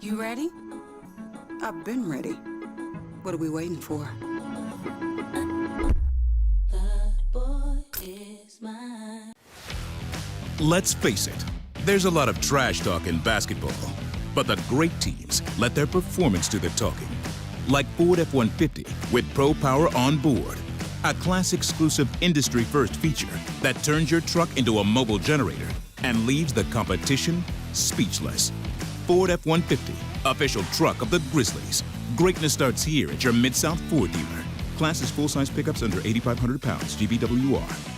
You ready? I've been ready. What are we waiting for? Let's face it, there's a lot of trash talk in basketball, but the great teams let their performance do the talking. Like Ford F-150 with Pro Power on board, a class-exclusive industry-first feature that turns your truck into a mobile generator and leaves the competition speechless. Ford F-150, official truck of the Grizzlies. Greatness starts here at your Mid-South Ford dealer. Class is full-size pickups under 8,500 pounds, GVWR.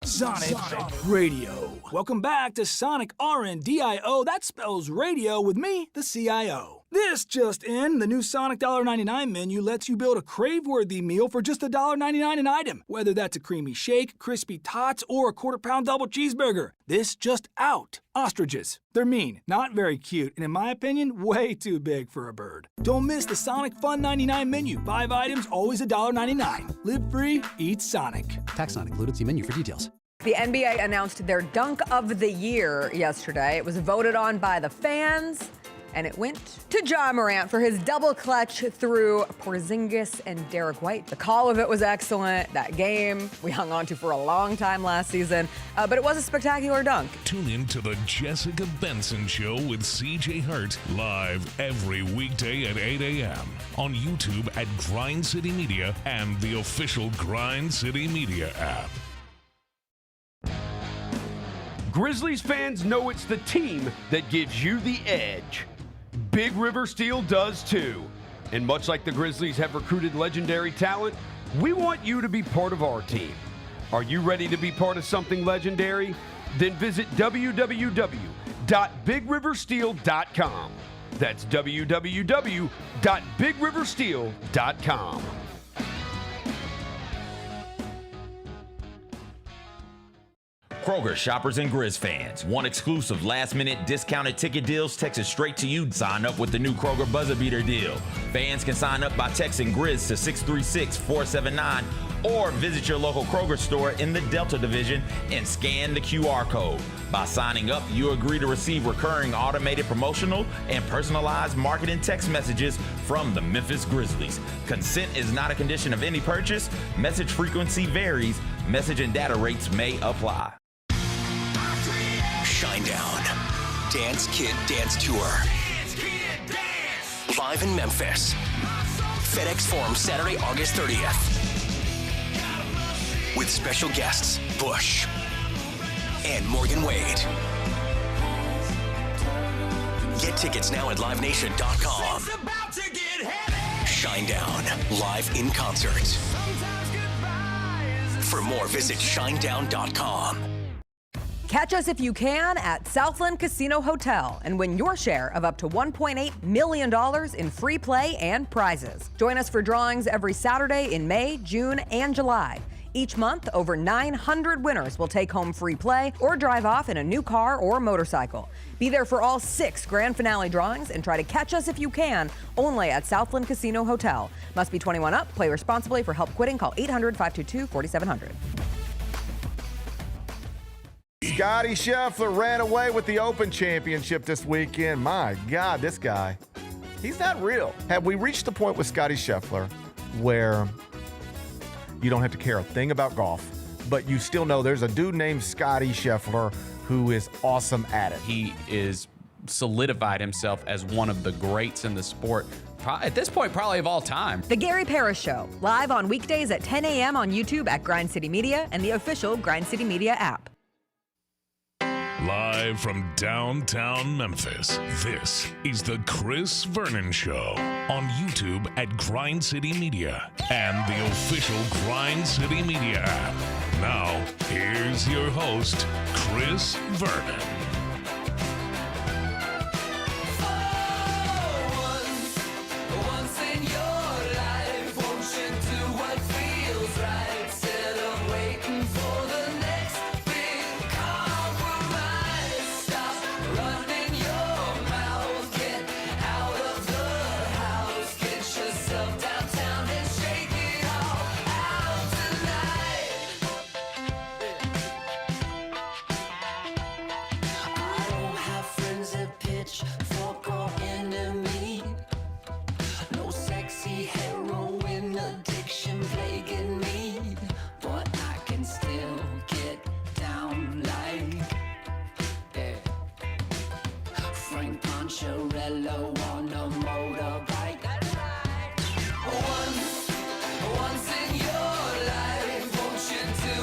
Sonic Radio. Welcome back to Sonic RNDIO. That spells radio with me, the CIO. This just in, the new Sonic $1.99 menu lets you build a crave-worthy meal for just $1.99 an item, whether that's a creamy shake, crispy tots, or a quarter-pound double cheeseburger. This just out. Ostriches. They're mean, not very cute, and in my opinion, way too big for a bird. Don't miss the Sonic Fun 99 menu. 5 items, always $1.99. Live free, eat Sonic. Tax not included. See menu for details. The NBA announced their Dunk of the Year yesterday. It was voted on by the fans, and it went to Ja Morant for his double clutch through Porzingis and Derek White. The call of it was excellent. That game we hung on to for a long time last season, but it was a spectacular dunk. Tune in to the Jessica Benson Show with CJ Hurt, live every weekday at 8 a.m. on YouTube at Grind City Media and the official Grind City Media app. Grizzlies fans know it's the team that gives you the edge. Big River Steel does too. And much like the Grizzlies have recruited legendary talent, we want you to be part of our team. Are you ready to be part of something legendary? Then visit www.bigriversteel.com. That's www.bigriversteel.com. Kroger shoppers and Grizz fans. Want exclusive last-minute discounted ticket deals texted straight to you? Sign up with the new Kroger Buzzer Beater deal. Fans can sign up by texting Grizz to 636-479 or visit your local Kroger store in the Delta Division and scan the QR code. By signing up, you agree to receive recurring automated promotional and personalized marketing text messages from the Memphis Grizzlies. Consent is not a condition of any purchase. Message frequency varies. Message and data rates may apply. Shinedown. Dance Kid Dance Tour. Live in Memphis. FedEx Forum Saturday, August 30th. With special guests, Bush and Morgan Wade. Get tickets now at livenation.com. Shinedown, live in concert. For more, visit shinedown.com. Catch us if you can at Southland Casino Hotel and win your share of up to $1.8 million in free play and prizes. Join us for drawings every Saturday in May, June, and July. Each month, over 900 winners will take home free play or drive off in a new car or motorcycle. Be there for all 6 grand finale drawings and try to catch us if you can, only at Southland Casino Hotel. Must be 21 up. Play responsibly. For help quitting, call 800-522-4700. Scotty Scheffler ran away with the Open Championship this weekend. My God, this guy, he's not real. Have we reached the point with Scotty Scheffler where you don't have to care a thing about golf, but you still know there's a dude named Scotty Scheffler who is awesome at it? He is solidified himself as one of the greats in the sport. At this point, probably of all time. The Gary Parrish Show, live on weekdays at 10 a.m. on YouTube at Grind City Media and the official Grind City Media app. Live from downtown Memphis, this is the Chris Vernon Show on YouTube at Grind City Media and the official Grind City Media app. Now, here's your host, Chris Vernon.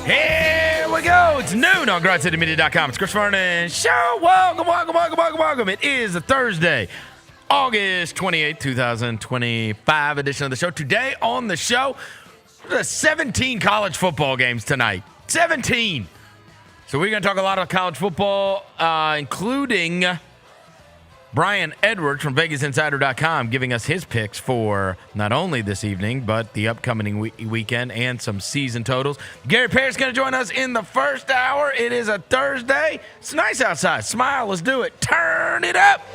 Here we go. It's noon on GrindCityMedia.com. It's Chris Vernon Show. Welcome. It is a Thursday, August 28th, 2025 edition of the show. Today on the show, there's 17 college football games tonight. 17. So we're going to talk a lot of college football, including Brian Edwards from VegasInsider.com giving us his picks for not only this evening, but the upcoming weekend and some season totals. Gary Parrish is going to join us in the first hour. It is a Thursday. It's nice outside. Smile. Let's do it. Turn it up.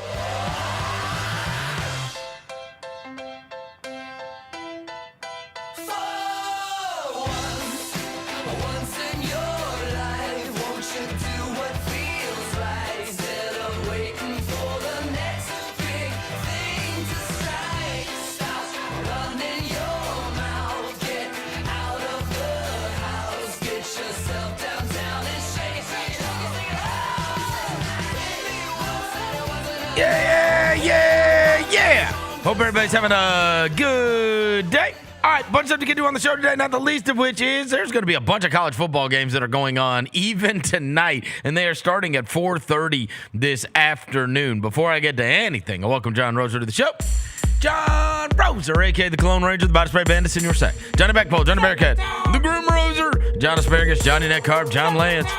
Yeah. Hope everybody's having a good day. All right, bunch of stuff to get to on the show today, not the least of which is there's going to be a bunch of college football games that are going on even tonight, and they are starting at 4:30 this afternoon. Before I get to anything, I welcome John Roser to the show. John Roser, a.k.a. the Cologne Ranger, the Body Spray Bandit, in your set. Johnny Backpole, Johnny Bearcat, the Grim Roser, John Asparagus, Johnny Neck Carb, John Lance.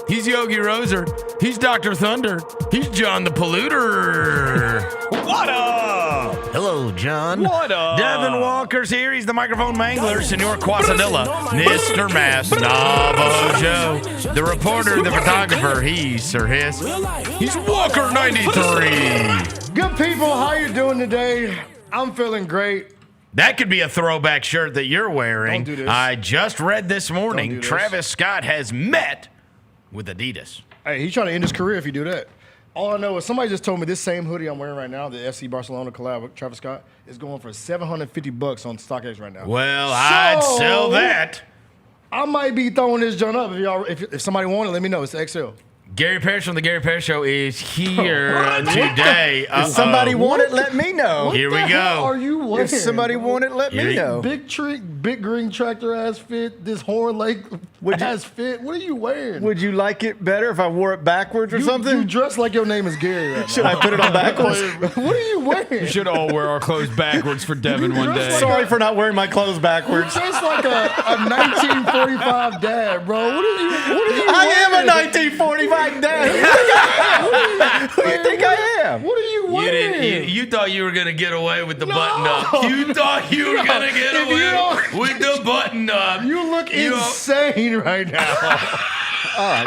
He's Yogi Roser. He's Dr. Thunder. He's John the Polluter. What up? Hello, John. What up? Devin Walker's here. He's the microphone mangler, Senor Quasadilla, Mr. Mass Navajo, the reporter, the photographer. He's Sir Hiss. He's Walker 93. Good people, how you doing today? I'm feeling great. That could be a throwback shirt that you're wearing. Don't do this. I just read this morning Don't do this. Travis Scott has met with Adidas. Hey, he's trying to end his career if you do that. All I know is somebody just told me this same hoodie I'm wearing right now, the FC Barcelona collab with Travis Scott, is going for $750 on StockX right now. Well, I'd sell that. I might be throwing this joint up. If somebody want it, let me know. It's XL. Gary Parrish from the Gary Parrish Show is here today. If somebody want it, let me know. Here we go. Are you wearing? If somebody want it, let me know. Big green tractor ass fit. This horn lake ass fit. What are you wearing? Would you like it better if I wore it backwards or something? You dress like your name is Gary. Right Should now. I put it on backwards? What are you wearing? We should all wear our clothes backwards for Devin one day. Sorry for not wearing my clothes backwards. You dress like a 1945 dad, bro. What are you I am a 1945 dad. Who do you think I am? What are you wearing? You thought you were going to get away with the button up. You thought you were going to get away with the button up. You look insane right now. All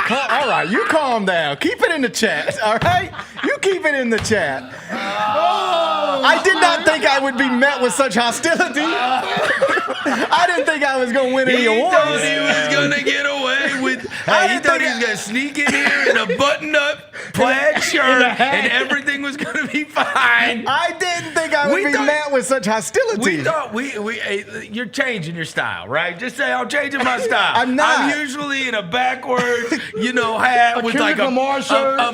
right, you calm down. Keep it in the chat, all right? You keep it in the chat. I did not think I would be met with such hostility. I didn't think I was going to win any awards. He thought he was going to get away with... He thought he was going to sneak in here in a button-up plaid shirt and everything was going to be fine. I didn't think I would be met with such hostility. We thought you're changing your style, right? Just say, I'm changing my style. I'm not. I'm usually in a backwards, hat with like a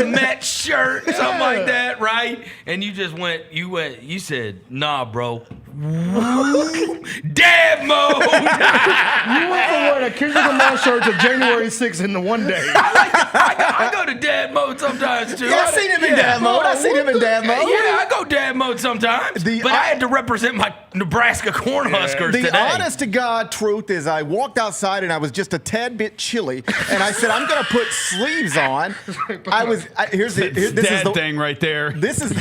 Met shirt, something like that, right? And you just you said, nah, bro, Dad mode. You went from wearing a Kendrick Lamar shirt to January 6th in the one day. I go to dad mode sometimes too. Yeah, I seen him in dad mode. I seen him in dad mode. Yeah, I go dad mode sometimes. But I had to represent my Nebraska Cornhuskers today. The honest to God truth is I walked outside and I was just a tad bit chilly, and I said I'm going to put sleeves on. This is the thing right there. This is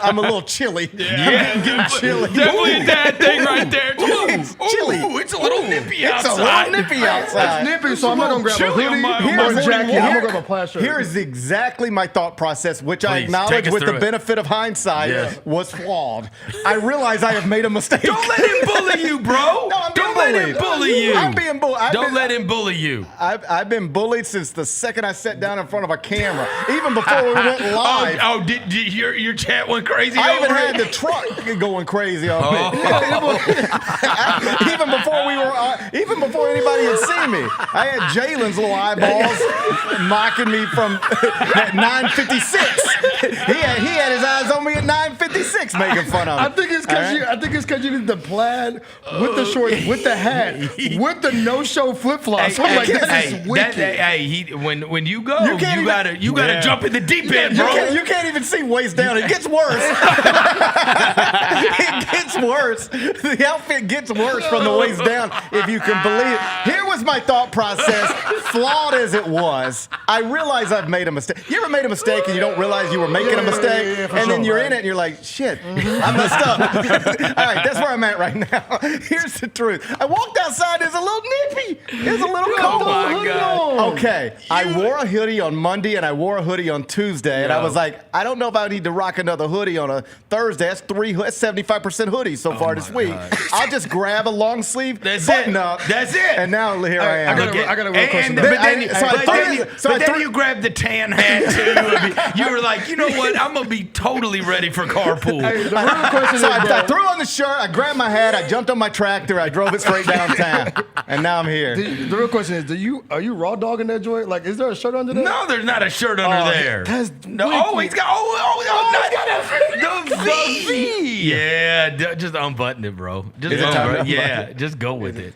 I'm a little chilly. Yeah. I'm getting chilly. Definitely a dad thing right there. It's chilly. It's a little nippy outside. It's a little nippy outside. It's nippy, so I'm not going to grab a hoodie or a jacket. I'm going to grab a plaid shirt. Here is exactly my thought process, which I Please, acknowledge with the it. benefit of hindsight was flawed. I realize I have made a mistake. Don't let him bully you, bro. No, I'm Don't being let him bully you. I'm being bullied. Don't let him bully you. I've been bullied since the second I sat down in front of a camera, even before we went live. Did your chat went crazy? I even over had it? the truck going crazy on me. Even before anybody had seen me, I had Jalen's little eyeballs mocking me from at 9:56. He had his eyes on me at 9:56, making fun of me. I think it's because you did the plaid with the shorts, with the hat, with the no-show flip-flops. I'm like, this is wicked. When you go, you gotta jump in the deep end, bro. You can't even see waist down. It gets worse. It gets worse. The outfit gets worse from the waist down, if you can believe it. Here was my thought process, flawed as it was. I realize I've made a mistake. You ever made a mistake and you don't realize you were making a mistake? And then you're in it and you're like, shit, I messed up. All right, that's where I'm at right now. Here's the truth. I walked outside, it's a little nippy. It's a little cold. Oh, my God. Okay, I wore a hoodie on Monday and I wore a hoodie on Tuesday. And I was like, I don't know if I need to rock another hoodie on a Thursday. That's 75% hoodie so far this week. I'll just grab a long sleeve button up. That's it. And now here I am. I got a real question. But then you grabbed the tan hat too. You were like, you know what? I'm gonna be totally ready for carpool. Hey, the real question is, I threw on the shirt, I grabbed my hat, I jumped on my tractor, I drove it straight downtown, and now I'm here. The real question is, are you raw dogging that joint? Like, is there a shirt under there? No, there's not a shirt under there. That's no. Oh, he's got. The V. Yeah, just unbutton it, bro. Just just go with it.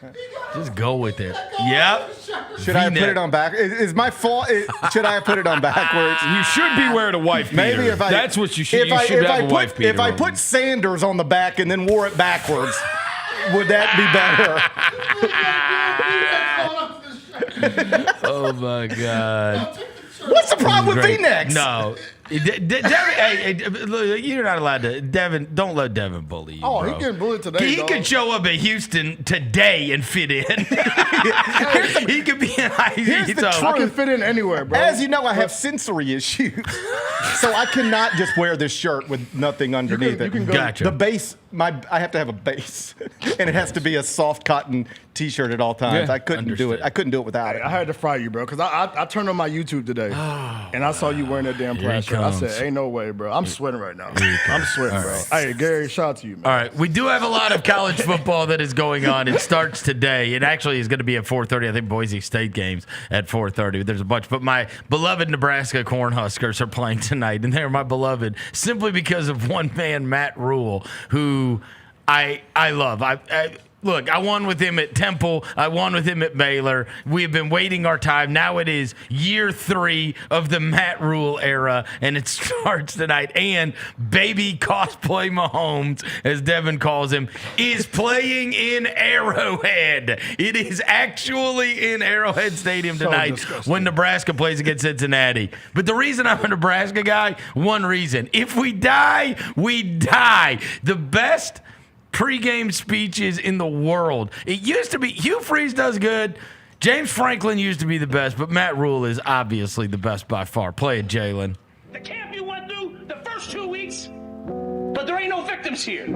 Just go with it. Yep. Should I put it on back? Is my fault? Should I have put it on backwards? You should be wearing a wife beater. Maybe if that's what you should. You should have a wife beater. If I put Sanders on the back and then wore it backwards, would that be better? Oh my God. What's the problem with V-necks? No. Devin, you're not allowed to. Devin, don't let Devin bully you. Oh, bro. he getting bullied today. He could show up at Houston today and fit in. He could be in Here's the truth. I can fit in anywhere, bro. As you know, I have sensory issues, so I cannot just wear this shirt with nothing underneath it. Gotcha. The base, I have to have a base, and it has to be a soft cotton T-shirt at all times. Yeah, I couldn't do it. I couldn't do it without it. I had to fry you, bro, because I turned on my YouTube today, and I saw you wearing that damn plaid shirt. I said, ain't no way, bro. I'm sweating right now. I'm sweating, bro. Hey, Gary, shout out to you, man. All right. We do have a lot of college football that is going on. It starts today. It actually is going to be at 4:30. I think Boise State games at 4:30. There's a bunch. But my beloved Nebraska Cornhuskers are playing tonight, and they're my beloved simply because of one man, Matt Rhule, who I love. Look, I won with him at Temple. I won with him at Baylor. We have been waiting our time. Now it is year 3 of the Matt Rhule era, and it starts tonight. And baby cosplay Mahomes, as Devin calls him, is playing in Arrowhead. It is actually in Arrowhead Stadium tonight when Nebraska plays against Cincinnati. But the reason I'm a Nebraska guy, one reason. If we die, we die. The best pregame speeches in the world. It used to be Hugh Freeze does good. James Franklin used to be the best, but Matt Rhule is obviously the best by far. Play it, Jalen. The camp you went through the first 2 weeks, but there ain't no victims here.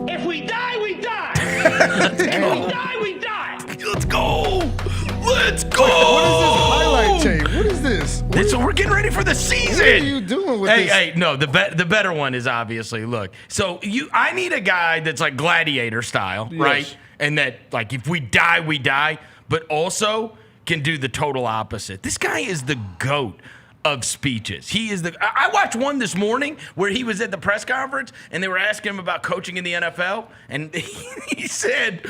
If we die, we die. If we die, we die. Let's go. Let's go. What is this highlight tape? What is this? We're getting ready for the season. What are you doing with this? Hey, no, the better one is obviously, look. So I need a guy that's like gladiator style, right? And that, like, if we die, we die, but also can do the total opposite. This guy is the GOAT. of speeches. He is I watched one this morning where he was at the press conference and they were asking him about coaching in the NFL, and he said,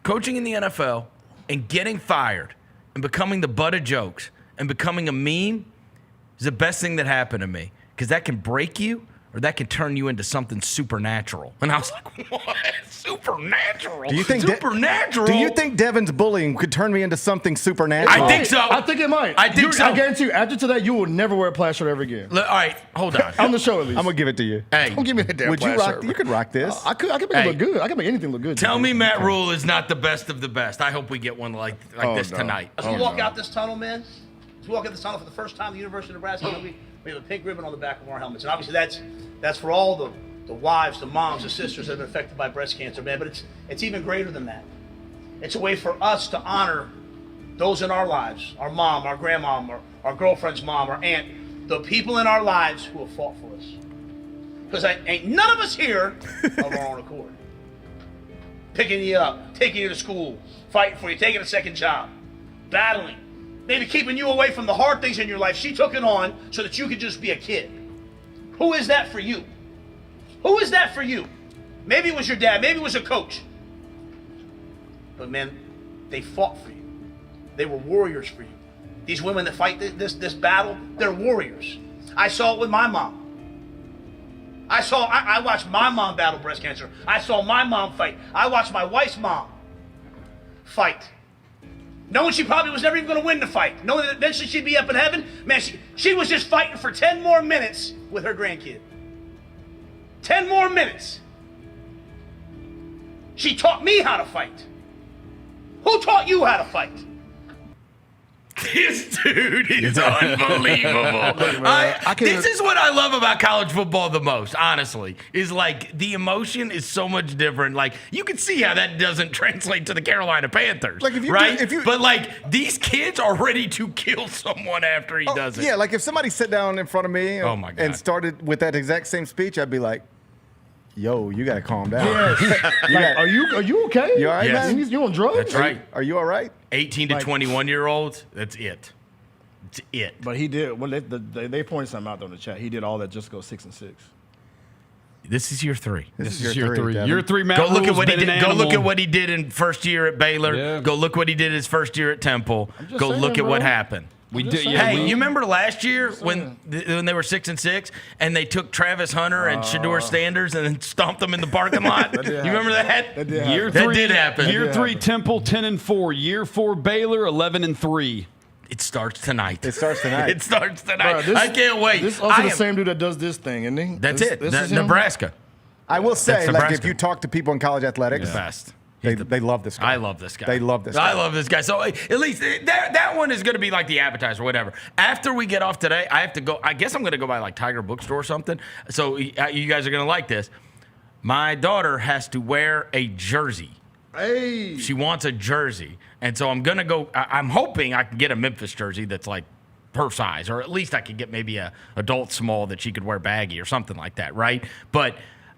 coaching in the NFL and getting fired and becoming the butt of jokes and becoming a meme is the best thing that happened to me, because that can break you or that can turn you into something supernatural. And I was like, what? Supernatural? Do you think supernatural? Do you think Devin's bullying could turn me into something supernatural? I think so. I think it might. I think so. I guarantee you, after today, you will never wear a plaid shirt ever again. All right, hold on. On the show, at least. I'm going to give it to you. Hey, don't give me that damn would you plaid rock? shirt. You could rock this. I could make it look good. I can make anything look good. Tell me Matt Rhule is not the best of the best. I hope we get one like this tonight. As we walk out this tunnel, man, as we walk out this tunnel for the first time at the University of Nebraska, we have a pink ribbon on the back of our helmets. And obviously that's for all the wives, the moms, the sisters that have been affected by breast cancer, man. But it's even greater than that. It's a way for us to honor those in our lives, our mom, our grandmom, our girlfriend's mom, our aunt, the people in our lives who have fought for us. Because ain't none of us here of our own accord. Picking you up, taking you to school, fighting for you, taking a second job, battling, maybe keeping you away from the hard things in your life. She took it on so that you could just be a kid. Who is that for you? Who is that for you? Maybe it was your dad. Maybe it was a coach. But man, they fought for you. They were warriors for you. These women that fight this battle, they're warriors. I saw it with my mom. I watched my mom battle breast cancer. I saw my mom fight. I watched my wife's mom fight. Knowing she probably was never even going to win the fight. Knowing that eventually she'd be up in heaven. Man, she was just fighting for 10 more minutes with her grandkid. 10 more minutes. She taught me how to fight. Who taught you how to fight? This dude is unbelievable. This is what I love about college football the most, honestly, is like the emotion is so much different. Like, you can see how that doesn't translate to the Carolina Panthers, like but like, these kids are ready to kill someone after he does it. Yeah, like if somebody sat down in front of me and started with that exact same speech, I'd be like, yo, you got to calm down. Like, are you okay? You all right, man? You on drugs? That's right. Are you all right? 18 to 21-year-olds, that's it. It's it. But he did. Well, they pointed something out there in the chat. He did all that just to go 6-6. This is year 3. This is year 3. Devin. Year 3, Matt Go look at Rhule's what he been did. an Go animal. look at what he did in first year at Baylor. Yeah. Go look what he did his first year at Temple. just saying, Look at what bro. happened. We did. Hey, you remember last year when they were 6-6 and they took Travis Hunter and Shador Sanders and then stomped them in the parking lot? You remember that? That did Year happen. 3, did happen. Year 3, Temple 10-4. Year 4, Baylor 11-3. It starts tonight. It starts tonight. It starts tonight. Bro, I can't wait. This is also the same dude that does this thing, isn't he? That's This- it. this is him? Nebraska. I will say, That's like, Nebraska. if you talk to people in college athletics, The best. they love this guy. I love this guy. They love this I guy. love this guy. So at least that one is going to be like the appetizer or whatever. After we get off today, I have to go. I guess I'm going to go by like Tiger Bookstore or something. So you guys are going to like this. My daughter has to wear a jersey. Hey. She wants a jersey. And so I'm going to go. I'm hoping I can get a Memphis jersey that's like her size, or at least I could get maybe a adult small that she could wear baggy or something like that, right? But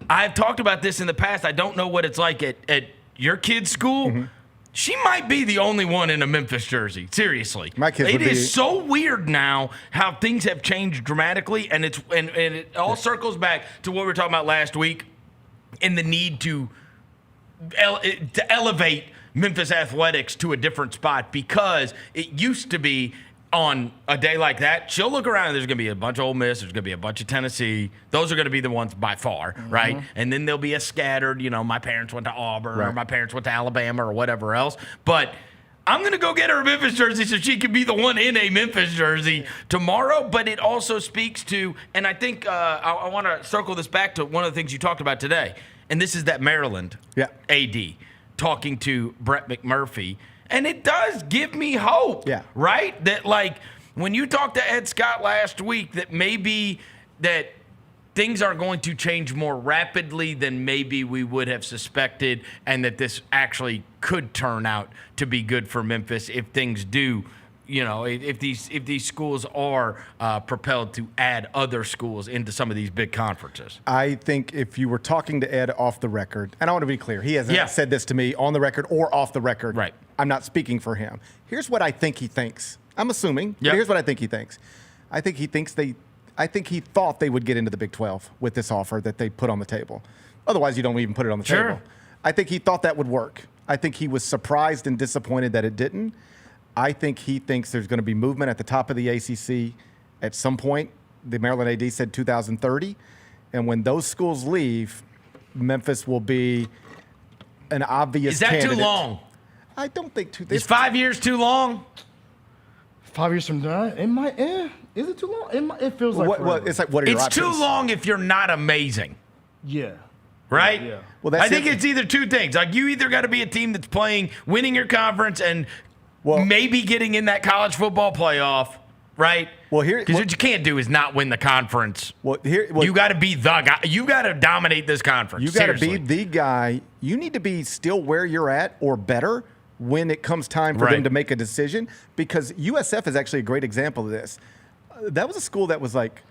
I've talked about this in the past. I don't know what it's like at your kid's school. Mm-hmm. She might be the only one in a Memphis jersey. Seriously. My kids It would be- is so weird now how things have changed dramatically, and it all circles back to what we were talking about last week and the need to elevate Memphis athletics to a different spot, because it used to be on a day like that, she'll look around and there's going to be a bunch of Ole Miss, there's going to be a bunch of Tennessee. Those are going to be the ones by far, right? And then there'll be a scattered, my parents went to Auburn or my parents went to Alabama or whatever else. But I'm going to go get her a Memphis jersey so she can be the one in a Memphis jersey tomorrow. But it also speaks to, and I think I want to circle this back to one of the things you talked about today, and this is that Maryland AD talking to Brett McMurphy. And it does give me hope, right? That, like, when you talked to Ed Scott last week, that maybe that things are going to change more rapidly than maybe we would have suspected, and that this actually could turn out to be good for Memphis if things do, if these schools are propelled to add other schools into some of these big conferences. I think if you were talking to Ed off the record, and I want to be clear, he hasn't said this to me on the record or off the record. Right. I'm not speaking for him. Here's what I think he thinks. I'm assuming. Yep. Here's what I think he thinks. I think he thought they would get into the Big 12 with this offer that they put on the table. Otherwise, you don't even put it on the table. I think he thought that would work. I think he was surprised and disappointed that it didn't. I think he thinks there's going to be movement at the top of the ACC at some point. The Maryland AD said 2030. And when those schools leave, Memphis will be an obvious candidate. Is that too long? I don't think Is 5 years too long? 5 years from now, it might. Is it too long? It feels like. It's like, what are your It's options? too long if you're not amazing. Yeah. Right? Yeah. Well, I think it's either two things. Like, you either got to be a team that's winning your conference and maybe getting in that college football playoff, right? Well, because what you can't do is not win the conference. You got to be the guy. You got to dominate this conference. You got to be the guy. You need to be still where you're at or better when it comes time for them to make a decision, because USF is actually a great example of this. That was a school that was like,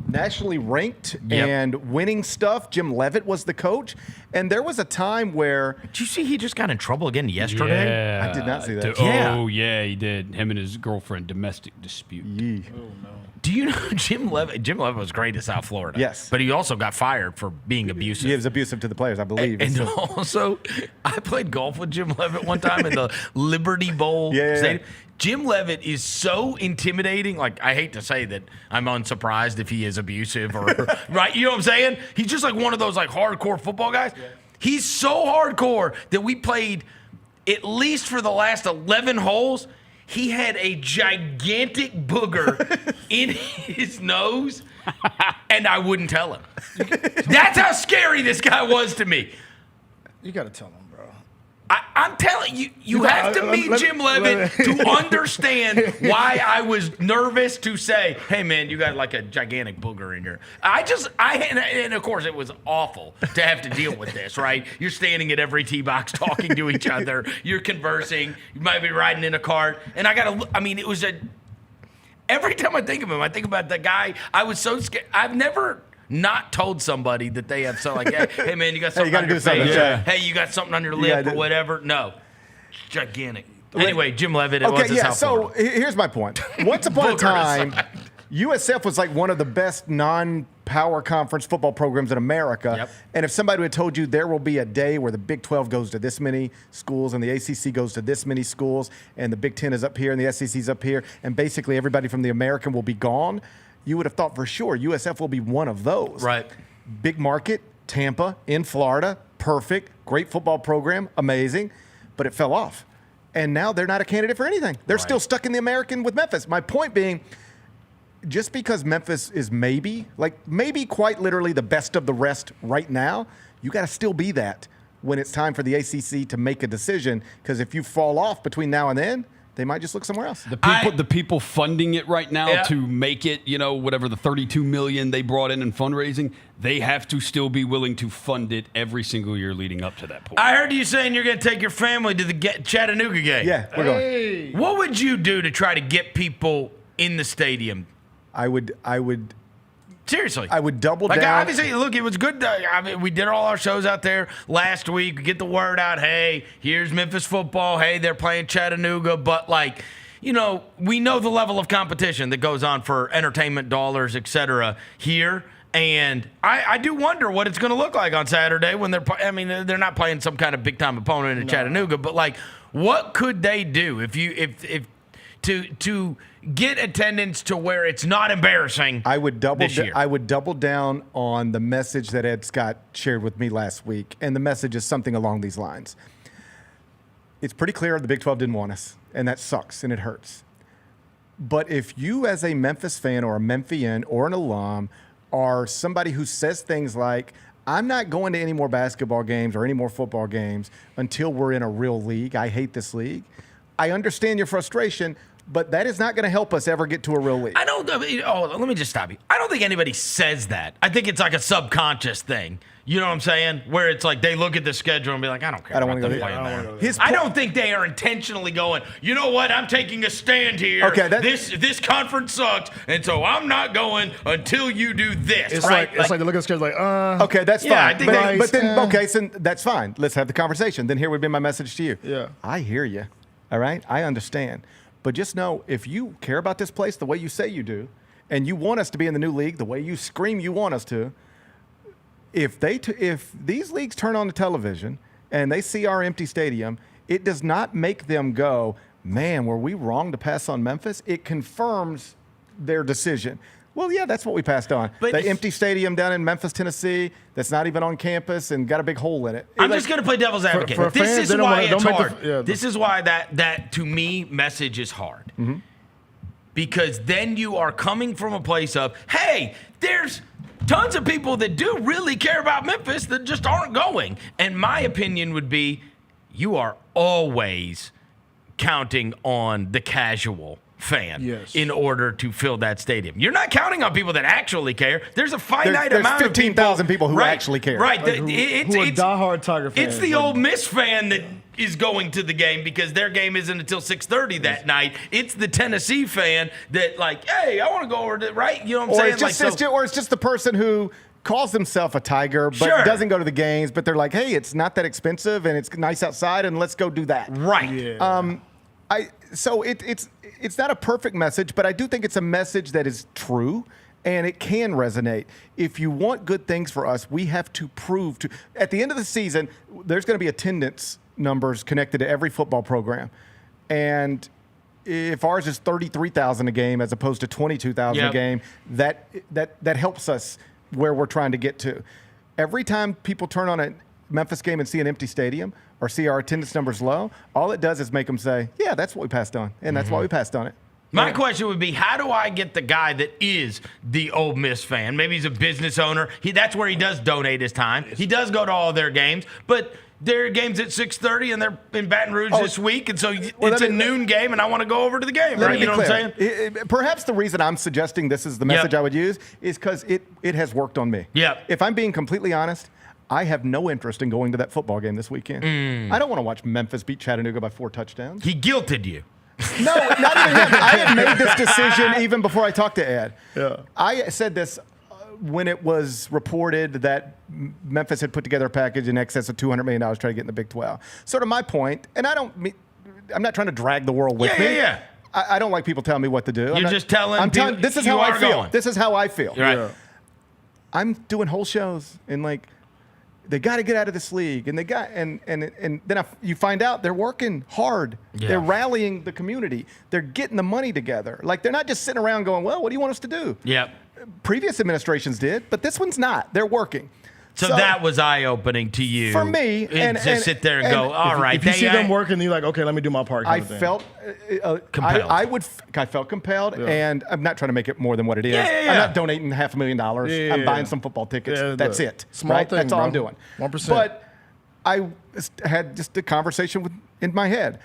nationally ranked and winning stuff. Jim Leavitt was the coach. And there was a time where... Did you see he just got in trouble again yesterday? Yeah. I did not see that. Oh, yeah, he did. Him and his girlfriend, domestic dispute. Yeah. Oh, no. Do you know Jim Leavitt? Jim Leavitt was great at South Florida. Yes. But he also got fired for being abusive. He was abusive to the players, I believe. And also, I played golf with Jim Leavitt one time in the Liberty Bowl Stadium. Jim Leavitt is so intimidating. Like, I hate to say that I'm unsurprised if he is abusive or right. You know what I'm saying? He's just like one of those like hardcore football guys. Yeah. He's so hardcore that we played at least for the last 11 holes. He had a gigantic booger in his nose, and I wouldn't tell him. That's how scary this guy was to me. You got to tell him, bro. I'm telling you, you have to meet Jim Leavitt to understand why I was nervous to say, hey, man, you got like a gigantic booger in your... And of course, it was awful to have to deal with this, right? You're standing at every tee box talking to each other. You're conversing. You might be riding in a cart. And it was every time I think of him, I think about the guy. I was so scared. I've never... not told somebody that they have something like, hey man, you got something on your face. Hey, you got something on your lip or whatever. No. It's gigantic. Anyway, Jim Leavitt, it was South Florida. So here's my point. Once upon a time, USF was like one of the best non-power conference football programs in America. Yep. And if somebody had told you there will be a day where the Big 12 goes to this many schools and the ACC goes to this many schools and the Big 10 is up here and the SEC is up here and basically everybody from the American will be gone, you would have thought for sure USF will be one of those. Right. Big market, Tampa, in Florida, perfect, great football program, amazing, but it fell off. And now they're not a candidate for anything. They're still stuck in the American with Memphis. My point being, just because Memphis is maybe quite literally the best of the rest right now, you got to still be that when it's time for the ACC to make a decision, because if you fall off between now and then, they might just look somewhere else. The people funding it right now to make it, whatever the $32 million they brought in fundraising, they have to still be willing to fund it every single year leading up to that point. I heard you saying you're going to take your family to the Chattanooga game. Yeah, we're going. What would you do to try to get people in the stadium? I would. Seriously. I would double down. Obviously, look, it was good. We did all our shows out there last week. We get the word out, hey, here's Memphis football. Hey, they're playing Chattanooga. But, we know the level of competition that goes on for entertainment dollars, et cetera, here. And I do wonder what it's going to look like on Saturday when they're not playing some kind of big-time opponent in Chattanooga. But, what could they do to get attendance to where it's not embarrassing? I would double down on the message that Ed Scott shared with me last week, and the message is something along these lines. It's pretty clear the Big 12 didn't want us, and that sucks and it hurts. But if you, as a Memphis fan or a Memphian or an alum, are somebody who says things like, I'm not going to any more basketball games or any more football games until we're in a real league. I hate this league. I understand your frustration, but that is not going to help us ever get to a real league. Let me just stop you. I don't think anybody says that. I think it's like a subconscious thing. You know what I'm saying? Where it's like they look at the schedule and be like, I don't care. I don't want to go there. I don't think they are intentionally going, you know what? I'm taking a stand here. Okay, this conference sucks, and so I'm not going until you do this. It's like they look at the schedule Okay, that's fine. I think so that's fine. Let's have the conversation. Then here would be my message to you. Yeah. I hear you. All right? I understand. But just know, if you care about this place the way you say you do, and you want us to be in the new league the way you scream you want us to, if these leagues turn on the television and they see our empty stadium, it does not make them go, man, were we wrong to pass on Memphis? It confirms their decision. Well, yeah, that's what we passed on. But the empty stadium down in Memphis, Tennessee, that's not even on campus and got a big hole in it. I'm just going to play devil's advocate. For this fans, is why it's hard. Yeah. This is why that to me, message is hard. Mm-hmm. Because then you are coming from a place of, hey, there's tons of people that do really care about Memphis that just aren't going. And my opinion would be, you are always counting on the casual fan in order to fill that stadium. You're not counting on people that actually care. There's a finite amount of 15,000 people who actually care. Right. Like, who are diehard Tiger fans. It's the Ole Miss fan that is going to the game because their game isn't until 6:30 that night. It's the Tennessee fan that like, hey, I want to go over to, right? You know what I'm saying? Or it's just the person who calls himself a Tiger but doesn't go to the games, but they're like, hey, it's not that expensive and it's nice outside and let's go do that. Right. Yeah. So it's not a perfect message, but I do think it's a message that is true and it can resonate. If you want good things for us, we have to prove to. At the end of the season, there's going to be attendance numbers connected to every football program, and if ours is 33,000 a game as opposed to 22,000 a game, that helps us where we're trying to get to. Every time people turn on a Memphis game and see an empty stadium or see our attendance numbers low, all it does is make them say, yeah, that's what we passed on, and that's why we passed on it. My question would be, how do I get the guy that is the Ole Miss fan? Maybe he's a business owner. That's where he does donate his time. He does go to all their games, but their game's at 6:30 and they're in Baton Rouge this week, and so it's a noon game, and I want to go over to the game. Right? You know what I'm saying? Perhaps the reason I'm suggesting this is the message I would use is because it has worked on me. Yep. If I'm being completely honest, I have no interest in going to that football game this weekend. I don't want to watch Memphis beat Chattanooga by 4 touchdowns. He guilted you. No, not even him. I had made this decision even before I talked to Ed. Yeah. I said this when it was reported that Memphis had put together a package in excess of $200 million to try to get in the Big 12. Sort of my point, and I'm not trying to drag the world with me. Yeah. I don't like people telling me what to do. You're just telling people. This is how I feel. Going. This is how I feel. Right. Yeah. I'm doing whole shows and like, they got to get out of this league, and then you find out they're working hard. Yeah. They're rallying the community. They're getting the money together. Like, they're not just sitting around going, well, what do you want us to do? Yep. Previous administrations did, but this one's not. They're working. So that was eye-opening to you. For me. And sit there and go, all right. If you see them working, you're like, okay, let me do my part. I felt compelled. I felt compelled, and I'm not trying to make it more than what it is. I'm not donating $500,000. I'm buying some football tickets. That's it. Small thing, That's all I'm doing. 1%. But I had just a conversation in my head.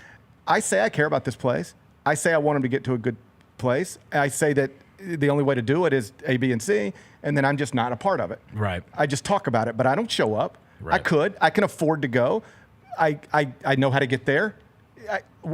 I say I care about this place. I say I want them to get to a good place. I say that the only way to do it is A, B, and C, and then I'm just not a part of it. Right. I just talk about it, but I don't show up. Right. I can afford to go. I know how to get there.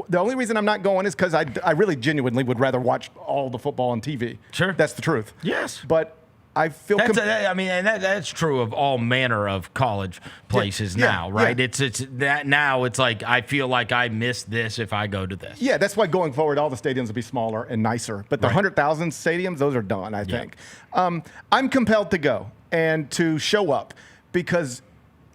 The only reason I'm not going is because I really genuinely would rather watch all the football on TV. Sure. That's the truth. Yes. But I feel that's true of all manner of college places now, right? Yeah. It's that now it's like I feel like I miss this if I go to this. Yeah, that's why going forward all the stadiums will be smaller and nicer. But the 100,000 stadiums, those are done, I think. I'm compelled to go and to show up because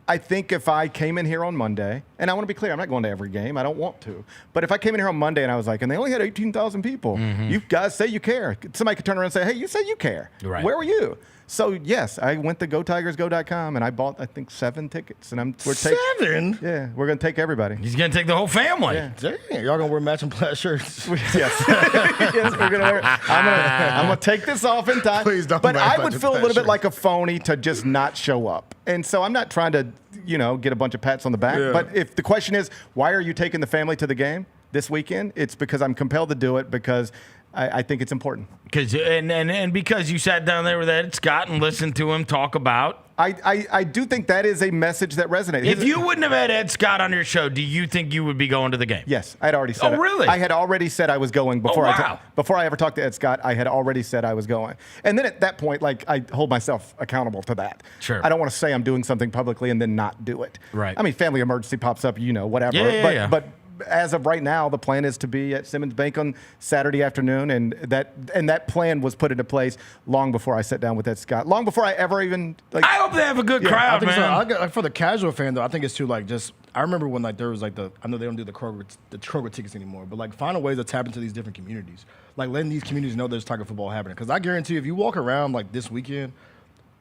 I think if I came in here on Monday, and I want to be clear, I'm not going to every game. I don't want to. But if I came in here on Monday and I was like, and they only had 18,000 people, you guys say you care. Somebody could turn around and say, hey, you say you care. Right. Where were you? So, yes, I went to GoTigersGo.com, and I bought, I think, 7 tickets. And we're 7? Yeah, we're going to take everybody. He's going to take the whole family. Yeah. Dang, y'all going to wear matching plaid shirts? Yes. Yes, we're going to wear. I'm going to take this off in time. Please don't. But I would feel a little bit like a phony to just not show up. And so I'm not trying to, get a bunch of pats on the back. Yeah. But if the question is, why are you taking the family to the game this weekend? It's because I'm compelled to do it because I think it's important. And because you sat down there with Ed Scott and listened to him talk about. I do think that is a message that resonates. If you wouldn't have had Ed Scott on your show, do you think you would be going to the game? Yes, I had already said it. Oh, really? I had already said I was going before before I ever talked to Ed Scott. I had already said I was going. And then at that point, I hold myself accountable to that. Sure. I don't want to say I'm doing something publicly and then not do it. Right. I mean, family emergency pops up, whatever. Yeah. But as of right now, the plan is to be at Simmons Bank on Saturday afternoon, and that plan was put into place long before I sat down with Ed Scott, long before I ever even. I hope they have a good crowd, I think man. So. For the casual fan, though, I think it's too just. I remember when there was I know they don't do the Kroger tickets anymore, but find a way to tap into these different communities, letting these communities know there's Tiger football happening. Because I guarantee, if you walk around this weekend,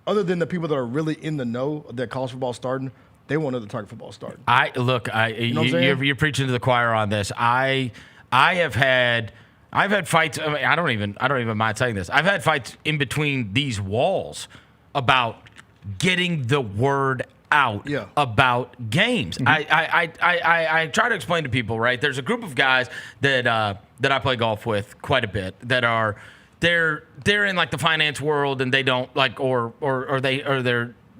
other than the people that are really in the know that college football starting, they won't know the Tiger football starting. You're preaching to the choir on this. I've had fights. I mean, I don't even mind saying this. I've had fights in between these walls about getting the word out about games. I try to explain to people, right? There's a group of guys that I play golf with quite a bit that are they're in the finance world, and they don't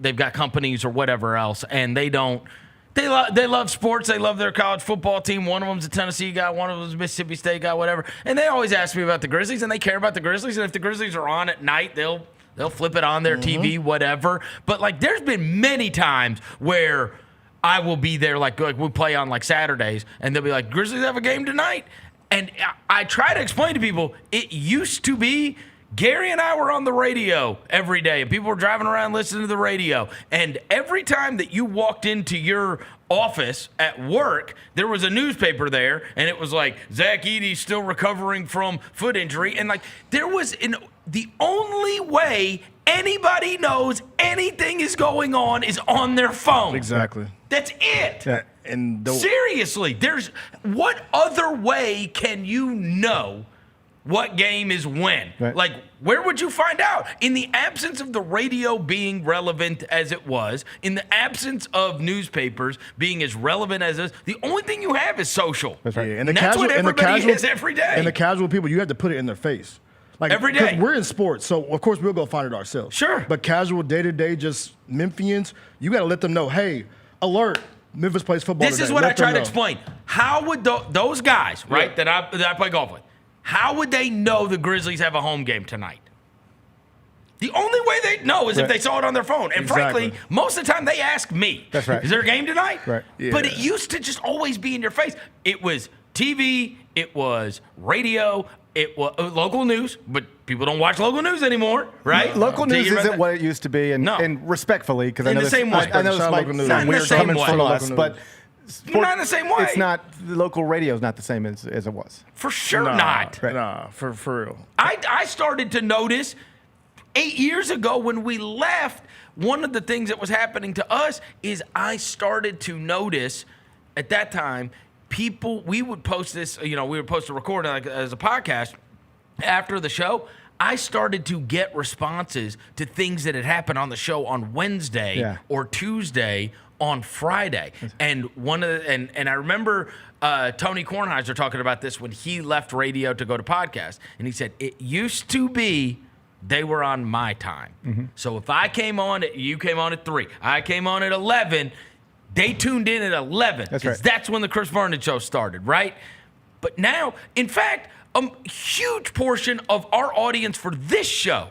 they've got companies or whatever else, and they love sports. They love their college football team. One of them's a Tennessee guy, one of them's a Mississippi State guy, whatever. And they always ask me about the Grizzlies, and they care about the Grizzlies. And if the Grizzlies are on at night, they'll flip it on their TV, whatever. But there's been many times where I will be there, we play on Saturdays, and they'll be like, Grizzlies have a game tonight. And I try to explain to people, it used to be Gary and I were on the radio every day, and people were driving around listening to the radio. And every time that you walked into your office at work, there was a newspaper there, and it was Zach Edey's still recovering from foot injury. And there was the only way anybody knows anything is going on is on their phone. Exactly. That's it. Yeah, and seriously, what other way can you know what game is when? Right. Where would you find out? In the absence of the radio being relevant as it was, in the absence of newspapers being as relevant as this, the only thing you have is social. That's right. Yeah, and that's what everybody is every day. And the casual people, you have to put it in their face. Every day. We're in sports, so of course we'll go find it ourselves. Sure. But casual, day-to-day, just Memphians, you got to let them know, hey, alert, Memphis plays football This today. is what Let I try them to know. explain. How would those guys, right, that I play golf with, how would they know the Grizzlies have a home game tonight? The only way they'd know is if they saw it on their phone. And frankly, most of the time they ask me, That's right. Is there a game tonight? Right. Yeah. But it used to just always be in your face. It was TV, it was radio, it was local news, but people don't watch local news anymore, right? Local news isn't what it used to be, and respectfully, because I know the same way. I know this might sound weird coming from us, but not in the same way. It's not, the local radio is not the same as it was. For sure not. Right. Nah, for real. I started to notice 8 years ago when we left, one of the things that was happening to us is I started to notice at that time, we would post this, we would post a recording as a podcast after the show. I started to get responses to things that had happened on the show on Wednesday or Tuesday on Friday. And and I remember Tony Kornheiser talking about this when he left radio to go to podcast. And he said, it used to be they were on my time. Mm-hmm. So if I came on you came on at 3, I came on at 11, they tuned in at 11. That's right. That's when the Chris Vernon Show started, right? But now, in fact, a huge portion of our audience for this show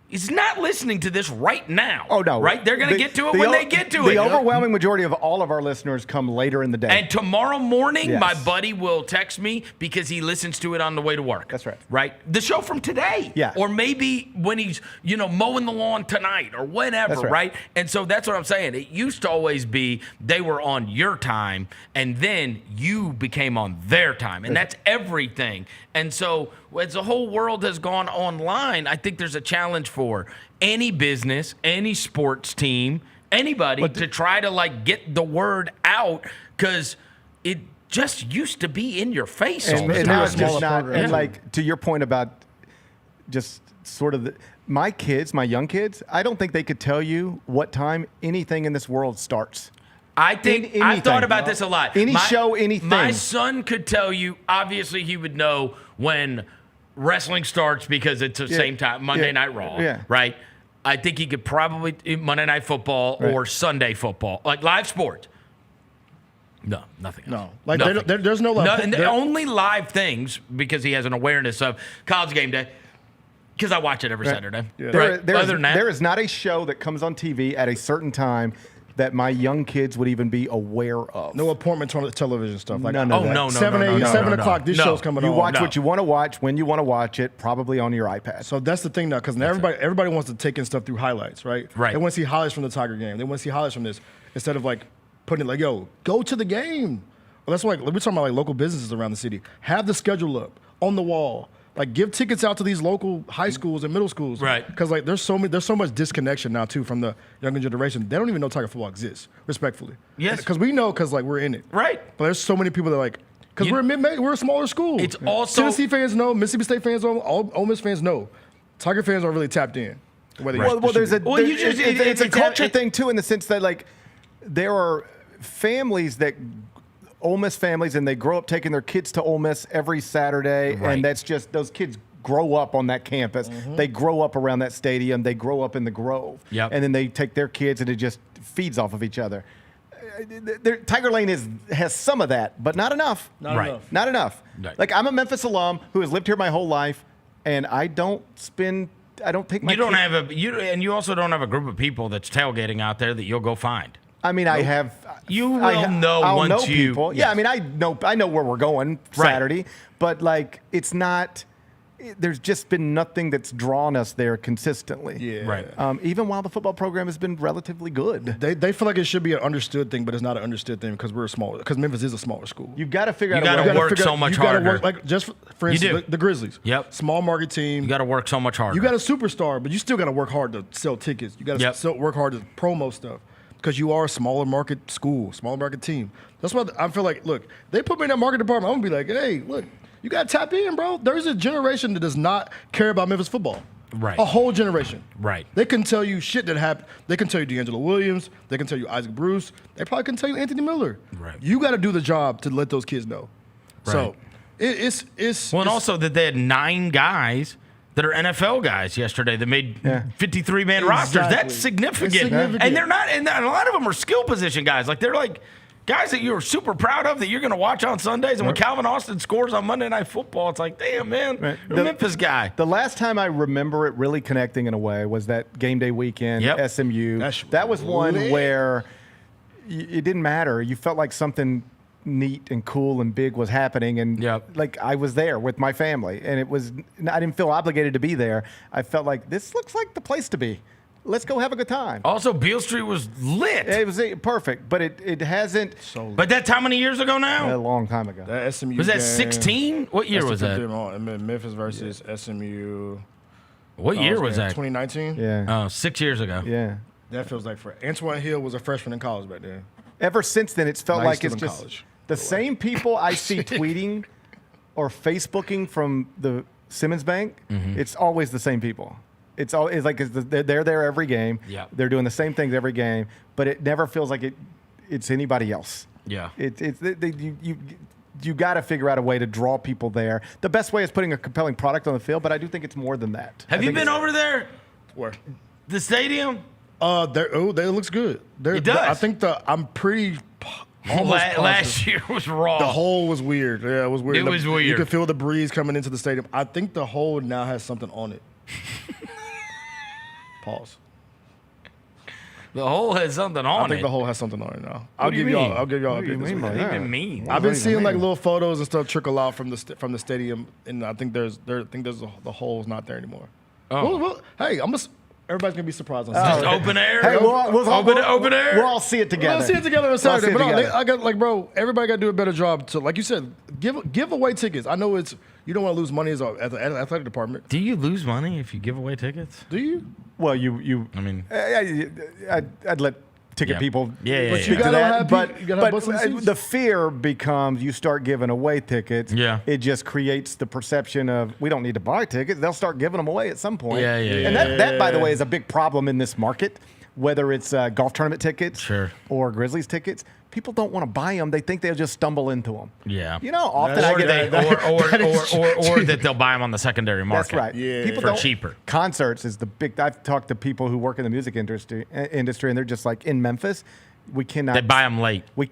is not listening to this right now. Oh, no. Right? They're going to get to it when they get to it. The overwhelming majority of all of our listeners come later in the day. And tomorrow morning, my buddy will text me because he listens to it on the way to work. That's right. Right? The show from today. Yeah. Or maybe when he's, mowing the lawn tonight or whatever, That's right. And so that's what I'm saying. It used to always be they were on your time and then you became on their time. And that's everything. And so as the whole world has gone online, I think there's a challenge for any business, any sports team, anybody to try to get the word out because it just used to be in your face all the time. And now it's just not. And to your point about just sort of my young kids, I don't think they could tell you what time anything in this world starts. I think I've thought about this a lot. Show, anything. My son could tell you, obviously he would know when wrestling starts because it's the same time, Monday Night Raw, right? I think he could probably Monday Night Football or Sunday Football, live sports. No, nothing else. No, there's no live. And the only live things, because he has an awareness of College Game Day, because I watch it every Saturday. Yeah. Right? Other than that, there is not a show that comes on TV at a certain time that my young kids would even be aware of. No appointment television stuff. Like, None of that. 7 o'clock, this show's coming on. You watch what you want to watch, when you want to watch it, probably on your iPad. So that's the thing now, because everybody wants to take in stuff through highlights, right? Right. They want to see highlights from the Tiger game. They want to see highlights from this instead of like putting it like, yo, go to the game. Well, that's why we're talking about like local businesses around the city. Have the schedule up on the wall. Like, give tickets out to these local high schools and middle schools, right? Because like there's so much disconnection now too from the younger generation. They don't even know Tiger football exists. Respectfully, yes, because we know because like we're in it, right? But there's so many people that like because we're a smaller school. It's also Tennessee fans know, Mississippi State fans know, Ole Miss fans know. Tiger fans aren't really tapped in. It's a culture thing too, in the sense that like there are families that. Ole Miss families, and they grow up taking their kids to Ole Miss every Saturday, and that's just those kids grow up on that campus. They grow up around that stadium. They grow up in the Grove, and then they take their kids, and it just feeds off of each other. Tiger Lane has some of that, but not enough. Not enough. Right. Like, I'm a Memphis alum who has lived here my whole life, and I don't take my. And you also don't have a group of people that's tailgating out there that you'll go find. I mean, I have. You will know I'll once know you. people. Yes. Yeah, I mean, I know where we're going Saturday, but like, it's not. There's just been nothing that's drawn us there consistently. Yeah. Right. Even while the football program has been relatively good, they feel like it should be an understood thing, but it's not an understood thing because we're smaller. Because Memphis is a smaller school. You've got to figure out. You got to work so much harder. Like just for instance, the Grizzlies. Yep. Small market team. You got to work so much harder. You got a superstar, but you still got to work hard to sell tickets. You got to work hard to promo stuff. Because you are a smaller market school, smaller market team. That's why I feel like, look, they put me in that market department. I'm going to be like, hey, look, you got to tap in, bro. There's a generation that does not care about Memphis football. Right. A whole generation. Right. They can tell you shit that happened. They can tell you D'Angelo Williams. They can tell you Isaac Bruce. They probably can tell you Anthony Miller. Right. You got to do the job to let those kids know. Right. So it's. Well, and also that they had 9 guys that are NFL guys yesterday that made 53-man rosters. That's significant. And they're not, and a lot of them are skill position guys. Like, they're like guys that you're super proud of that you're going to watch on Sundays. And when Calvin Austin scores on Monday Night Football, it's like, damn, man, you're a Memphis guy. The last time I remember it really connecting in a way was that game day weekend, SMU. That was one where it didn't matter. You felt like something neat and cool and big was happening, and like I was there with my family, and I didn't feel obligated to be there. I felt like this looks like the place to be. Let's go have a good time. Also, Beale Street was lit. It was perfect, but it hasn't. But that's how many years ago now? A long time ago. That SMU was that game, 16? What year was that? Memphis versus SMU. What year was that? 2019. Yeah. 6 years ago. Yeah. That feels like Antoine Hill was a freshman in college back then. Ever since then, it's felt like it's just college. The same people I see tweeting or Facebooking from the Simmons Bank. It's always the same people. It's they're there every game. Yeah. They're doing the same things every game, but it never feels like it's anybody else. Yeah. You got to figure out a way to draw people there. The best way is putting a compelling product on the field, but I do think it's more than that. Have you been over there? Where? The stadium? That looks good. It does. I think I'm pretty. Last year was raw. The hole was weird. Yeah, it was weird. It was weird. You could feel the breeze coming into the stadium. I think the hole now has something on it. Pause. The hole has something on it. I think the hole has something on it now. I'll give y'all a bit. What does that even mean? I've been seeing like little photos and stuff trickle out from the stadium, and I think the hole's not there anymore. Oh. Well, hey, everybody's gonna be surprised on Just Saturday. open air. Hey, open air. We'll all see it together. We'll see it together on Saturday. We'll see it I got bro. Everybody got to do a better job to, like you said, give away tickets. I know you don't want to lose money as the athletic department. Do you lose money if you give away tickets? Do you? Well, you. I mean, I'd let ticket people. But you gotta have butts in the seats. The fear becomes you start giving away tickets. Yeah. It just creates the perception of we don't need to buy tickets. They'll start giving them away at some point. And that, by the way, is a big problem in this market. Whether it's golf tournament tickets or Grizzlies tickets, people don't want to buy them. They think they'll just stumble into them. Yeah. You know, often or I that they'll buy them on the secondary market. That's right. Yeah. People for cheaper. Concerts is the big. I've talked to people who work in the music industry, and they're just like in Memphis. We cannot. They buy them late. We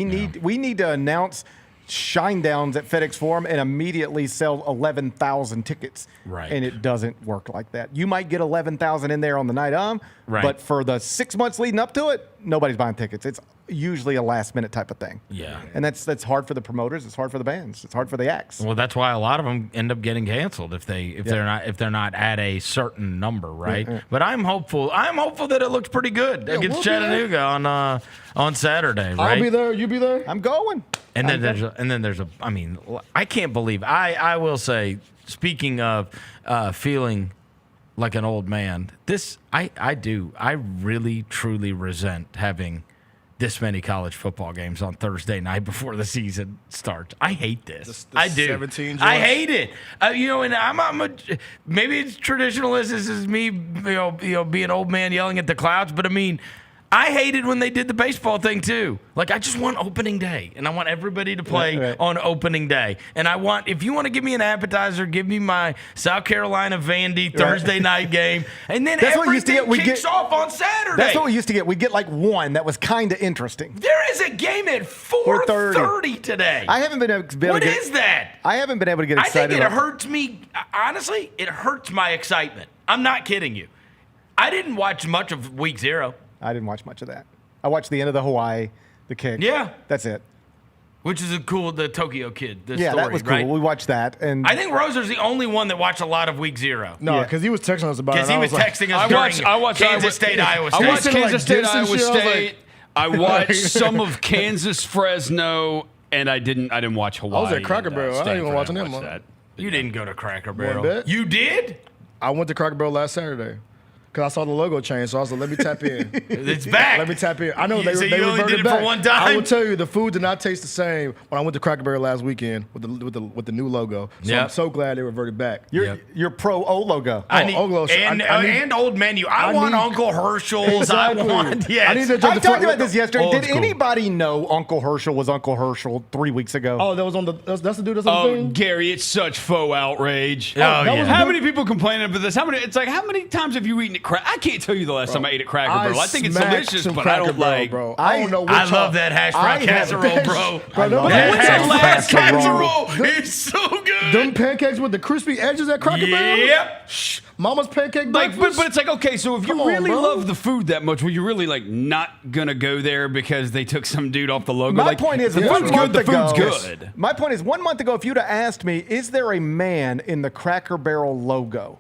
need to announce Shinedowns at FedEx Forum and immediately sell 11,000 tickets. Right. And it doesn't work like that. You might get 11,000 in there on the night of, Right. but for the 6 months leading up to it, nobody's buying tickets. It's usually a last-minute type of thing. Yeah. And that's hard for the promoters. It's hard for the bands. It's hard for the acts. Well, that's why a lot of them end up getting canceled if they're not at a certain number, right? Yeah. But I'm hopeful. I'm hopeful that it looks pretty good against we'll Chattanooga on Saturday, right? I'll be there. You be there. I'm going. And then there's a. I mean, I can't believe. I will say. Speaking of feeling like an old man, I really truly resent having this many college football games on Thursday night before the season starts. I hate this. The I do. 17 I joints. hate it. And I'm a maybe it's traditionalist. This is me, being old man yelling at the clouds. But I mean, I hated when they did the baseball thing too. Like, I just want opening day, and I want everybody to play on opening day. And if you want to give me an appetizer, give me my South Carolina Vandy Thursday night game, and then everything kicks off on Saturday. That's what we used to get. We get like one that was kind of interesting. There is a game at 4:30 today. I haven't been able to What is that? I haven't been able to get excited. I think it hurts me. Honestly, it hurts my excitement. I'm not kidding you. I didn't watch much of week 0. I didn't watch much of that. I watched the end of the Hawaii, the kick. Yeah. That's it. Which is the Tokyo kid. The yeah, story, that was cool. right? We watched that. And I think Roser's the only one that watched a lot of week 0. No, because he was texting us about it. Because he was texting us during Kansas State, Iowa State. I watched Kansas State, Gibson Iowa shit, I was State. I watched some of Kansas, Fresno, and I didn't watch Hawaii. I was at Cracker Barrel. I didn't even watch them. that. You didn't go to Cracker One Barrel. bit. You did? I went to Cracker Barrel last Saturday. Because I saw the logo change, so I was like, let me tap in. It's back. Let me tap in. I know So they you only reverted did it back. for one time? I will tell you, the food did not taste the same when I went to Cracker Barrel last weekend with the new logo. So I'm so glad they reverted back. You're pro O logo. And old menu. I want Uncle Herschel's. Exactly. I want, yes. I need to I talked about this yesterday. Old Did school. anybody know Uncle Herschel was Uncle Herschel 3 weeks ago? Oh, that was on that's the dude that's on the Oh, thing? Gary, it's such faux outrage. How many people complaining about this? How many times have you eaten at Cracker? I can't tell you the last time I ate at Cracker Barrel. I think it's smacked delicious, some but I Cracker don't Barrel, like. bro. I don't know which I love that hash brown casserole, bro. That hash brown casserole is so good. Them pancakes with the crispy edges at Cracker Barrel? Yep. Mama's pancake Like, breakfast? but it's like, okay, so if you Come on, really bro. love the food that much, were you really like not gonna go there because they took some dude off the logo? My Like, point is, the food's good. The food's good. My point is, 1 month ago, if you'd have asked me, is there a man in the Cracker Barrel logo,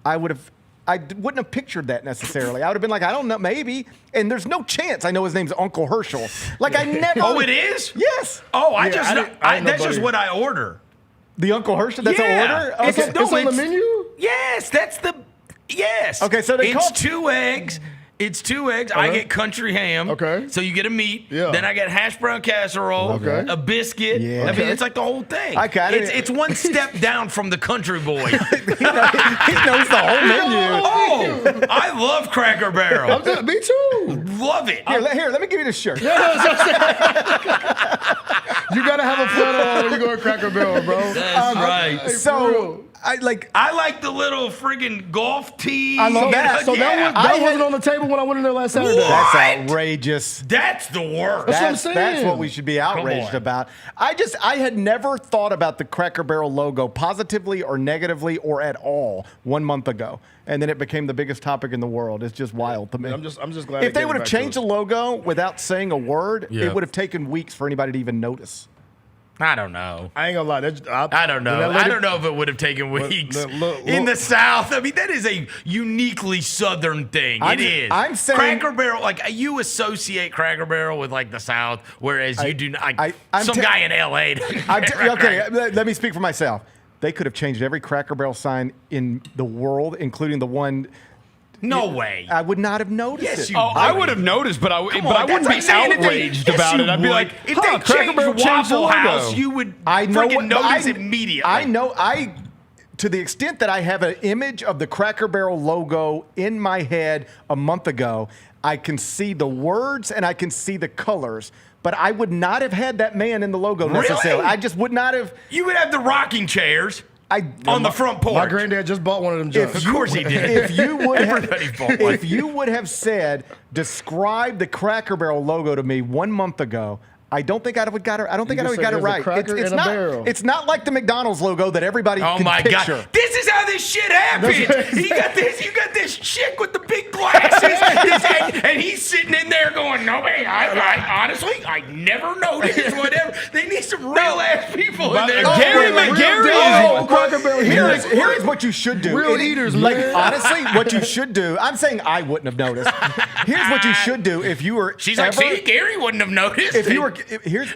I wouldn't have pictured that necessarily. I would have been like, I don't know, maybe. And there's no chance I know his name's Uncle Herschel. Like, I never. Oh, it is? Yes. Oh, I didn't know, that's just buddy. what I order. The Uncle Herschel? That's an order? It's, Okay. no, It's on the menu? Yes, that's the. Yes. Okay, so they it's call- 2 eggs. It's 2 eggs. I get country ham. Okay. So you get a meat. Yeah. Then I get hash brown casserole. Okay. A biscuit. Yeah. I mean, Okay. it's like the whole thing. I got it. It's one step down from the country boy. He knows the whole menu. Oh, I love Cracker Barrel. Me too. Love it. Here, let me give you this shirt. You gotta have a flat on when you go to Cracker Barrel, bro. That's right. Hey, for So, real. I like the little friggin' golf tee. I love that. So Yeah. that wasn't on the table when I went in there last Saturday. That's What? outrageous. That's the worst. That's what I'm saying. That's what we should be outraged on. about. I had never thought about the Cracker Barrel logo positively or negatively or at all 1 month ago. And then it became the biggest topic in the world. It's just wild to me. I'm just glad if they would have changed the logo without saying a word, Yeah. it would have taken weeks for anybody to even notice. I don't know. I ain't gonna lie. I don't know. I don't know if it would have taken weeks in the South. I mean, that is a uniquely Southern thing. It is. I'm saying Cracker Barrel. Like, you associate Cracker Barrel with like the South, whereas you do not. I'm some guy in L.A. Okay, let me speak for myself. They could have changed every Cracker Barrel sign in the world, including the one. No way. I would not have noticed Yes, it. you I would have noticed, but I wouldn't be outraged about it. I'd be like, if huh, they Cracker Barrel changed changed the Waffle House, logo. you would I know freaking what- notice I- immediately. I know. To the extent that I have an image of the Cracker Barrel logo in my head a month ago, I can see the words and I can see the colors. But I would not have had that man in the logo necessarily. Really? I just would not have. You would have the rocking chairs on the front porch. My granddad just bought one of them jokes. Of course he did. If you would Everybody bought one. if you would have said, describe the Cracker Barrel logo to me 1 month ago, I don't think I would got it. I don't think I would got it right. It's not. barrel. It's not like the McDonald's logo that everybody Oh can my picture. God! This is how this shit happens. You got this chick with the big glasses, and he's sitting in there going, "No, man, I honestly, I never noticed. Whatever. They need some real ass people in there." Here is what you should do. Real eaters, man. Honestly, what you should do. I'm saying I wouldn't have noticed. Here's what you should do if you were. She's like, "See, Gary wouldn't have noticed." If you were.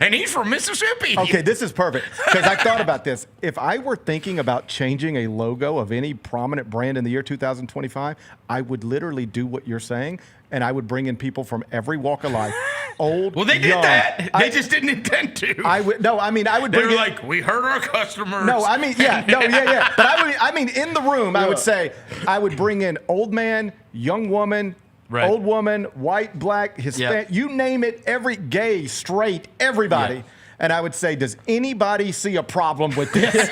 And he's from Mississippi. Okay, this is perfect because I thought about this. If I were thinking about changing a logo of any prominent brand in the year 2025, I would literally do what you're saying, and I would bring in people from every walk of life, old, Well, they did young. that. They just didn't intend to. I would. No, I mean, I would. They bring were in, like, "We heard our customers." No, I mean, yeah, no, yeah. But I mean, in the room, I would say I would bring in old man, young woman. Right. Old woman, white, black, Hispanic, you name it, every gay, straight, everybody. Yeah. And I would say, does anybody see a problem with this?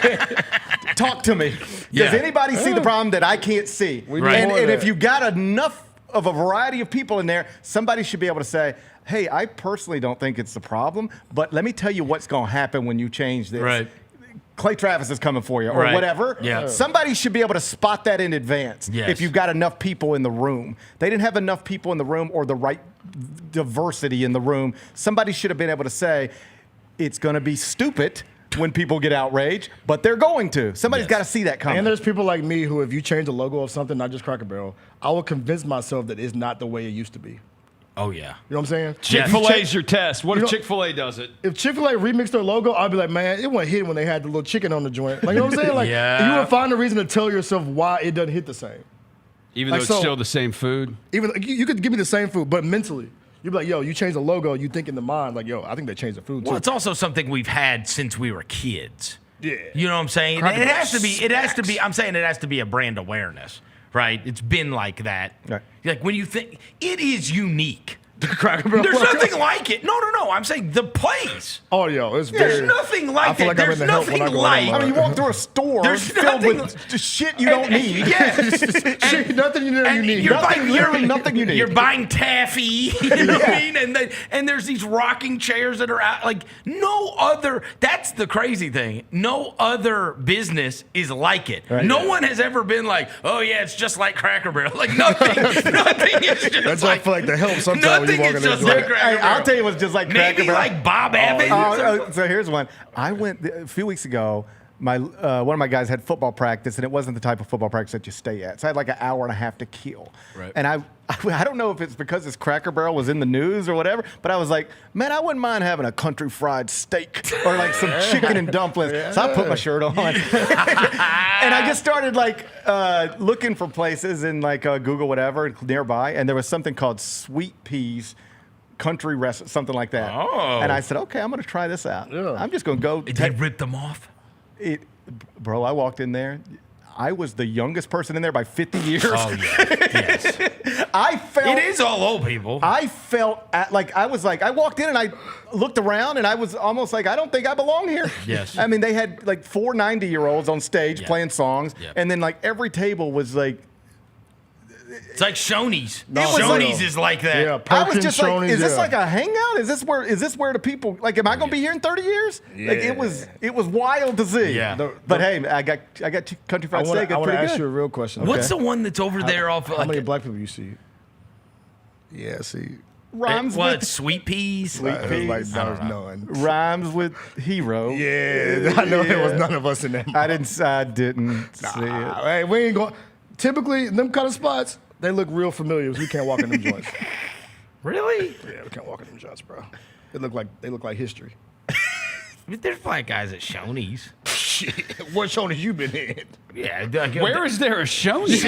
Talk to me. Does anybody see the problem that I can't see? And if you got enough of a variety of people in there, somebody should be able to say, hey, I personally don't think it's the problem, but let me tell you what's going to happen when you change this. Right. Clay Travis is coming for you or whatever. Yeah. Somebody should be able to spot that in advance if you've got enough people in the room. They didn't have enough people in the room or the right diversity in the room. Somebody should have been able to say, it's going to be stupid when people get outraged, but they're going to. Somebody's got to see that coming. And there's people like me who, if you change the logo of something, not just Cracker Barrel, I will convince myself that it's not the way it used to be. Oh, yeah. You know what I'm saying? Chick-fil-A is your test. What if Chick-fil-A does it? If Chick-fil-A remixed their logo, I'd be like, man, it wasn't hitting when they had the little chicken on the joint. Like, you know what I'm saying? Like, you would find a reason to tell yourself why it doesn't hit the same. Even though it's still the same food? Even you could give me the same food, but mentally. You'd be like, yo, you change the logo, you think in the mind, like, yo, I think they changed the food, too. Well, it's also something we've had since we were kids. Yeah. You know what I'm saying? Cracker It has to be, I'm saying it has to be a brand awareness, right? It's been like that. Right. Like, when you think, it is unique. Cracker Barrel There's logo? nothing like it. No. I'm saying the place. Oh, yo, it's There's very... nothing like I feel that. like I'm There's in the help when nothing I go like. in I mean, you walk through a store There's filled nothing- with shit you don't need. Yes. Shit, nothing you need. You're Nothing, buying, literally nothing you need. You're buying taffy. You know what I mean? And there's these rocking chairs that are out. Like, no other. That's the crazy thing. No other business is like it. Right. No one has ever been like, oh yeah, it's just like Cracker Barrel. Like nothing is just That's why I feel like the help sometimes when nothing you walk is in just there. like Cracker Barrel. I'll tell you what's just like Cracker Maybe Barrel. like Bob Evans. So here's one. I went a few weeks ago. One of my guys had football practice, and it wasn't the type of football practice that you stay at. So I had like an hour and a half to kill. Right. And I don't know if it's because this Cracker Barrel was in the news or whatever, but I was like, man, I wouldn't mind having a country fried steak or like some chicken and dumplings. So I put my shirt on, and I just started like looking for places in like Google whatever nearby, and there was something called Sweet Peas Country Restaurant, something like that. Oh. And I said, okay, I'm going to try this out. Yeah. I'm just going to go. Did they rip them off? Bro, I walked in there. I was the youngest person in there by 50 years. Oh yeah. Yes. I felt. It is all old people. I felt I walked in and I looked around and I was almost like, I don't think I belong here. Yes. I mean, they had like 4 90-year-olds on stage playing songs, and then like every table was like. It's like Shoney's. was Shoney's like- is like that. Yeah, I was Perkins, just like, Shoney's, is this yeah. like a hangout? Is this where the people like? Am I going to be here in 30 years? Like it was wild to see. Yeah. But hey, I got country fried steak. I It's want to pretty ask good. you a real question. What's the one that's over there off? How Like, many black people you see? Yeah, see. Rhymes what? with Sweet peas. Like, that was none. rhymes with hero. Yeah, I know there was none of us in that. I didn't see it. Hey, we ain't going. Typically, them kind of spots, they look real familiar. We can't walk in them joints. Really? Yeah, we can't walk in them joints, bro. They look like history. There's black guys at Shoney's. Shit, what Shoney's you been in? Yeah. Where is there a Shoney's?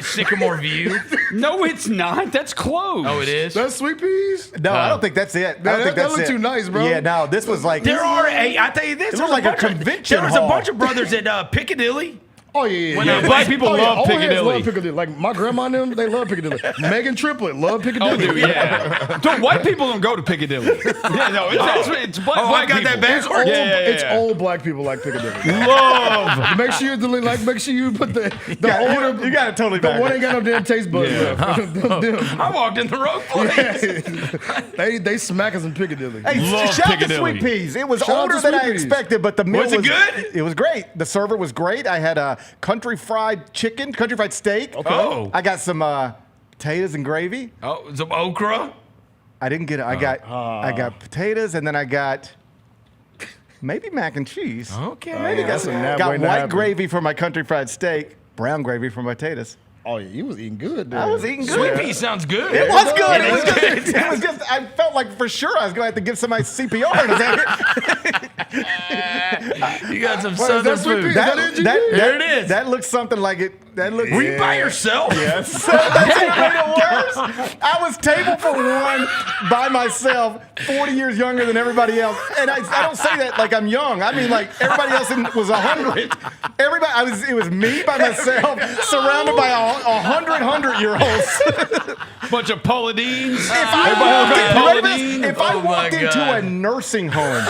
Sycamore View. No, it's not. That's closed. Oh, it is? That's Sweet Peas? No, I don't think that's it. I don't think that that's looked it. too nice, bro. Yeah, no, this was like There are, I tell you this. It looked like a convention There was a hall. bunch of brothers at Piccadilly. Oh, yeah. When black people love Old heads Piccadilly. love Piccadilly. Like, my grandma and them, they love Piccadilly. Megan Triplett love Piccadilly. Oh, dude, yeah. Don't, white people don't go to Piccadilly. Yeah, no, it's black, I got people. that backwards. It's old black people like Piccadilly. Love. Make sure you put the older. You got it totally The back. one ain't got no damn taste buds left. I walked in the wrong place. They smack us in Piccadilly. Hey, Love shout out to Piccadilly. Sweet Peas. It was Shout out older to than Sweet I Peas. expected, but the meal Was it good? It was great. The server was great. I had a country fried steak. Okay. Oh. I got some potatoes and gravy. Oh, some okra. I didn't get it. I got potatoes, and then I got maybe mac and cheese. Okay. Maybe got white gravy for my country fried steak, brown gravy for my potatoes. Oh, yeah, you was eating good, dude. I was eating good. Sweet pea sounds good. It was good. It was good. It was just, I felt like for sure I was going to have to give somebody CPR. You got some southern food. There it is. That looks something like it. That looks. Were you by yourself? Yes. That's what made it worse. I was table for one by myself, 40 years younger than everybody else. And I don't say that like I'm young. I mean like everybody else was 100. It was me by myself, surrounded by 100-year-olds. Bunch of Pauladines. If I walked into a nursing home,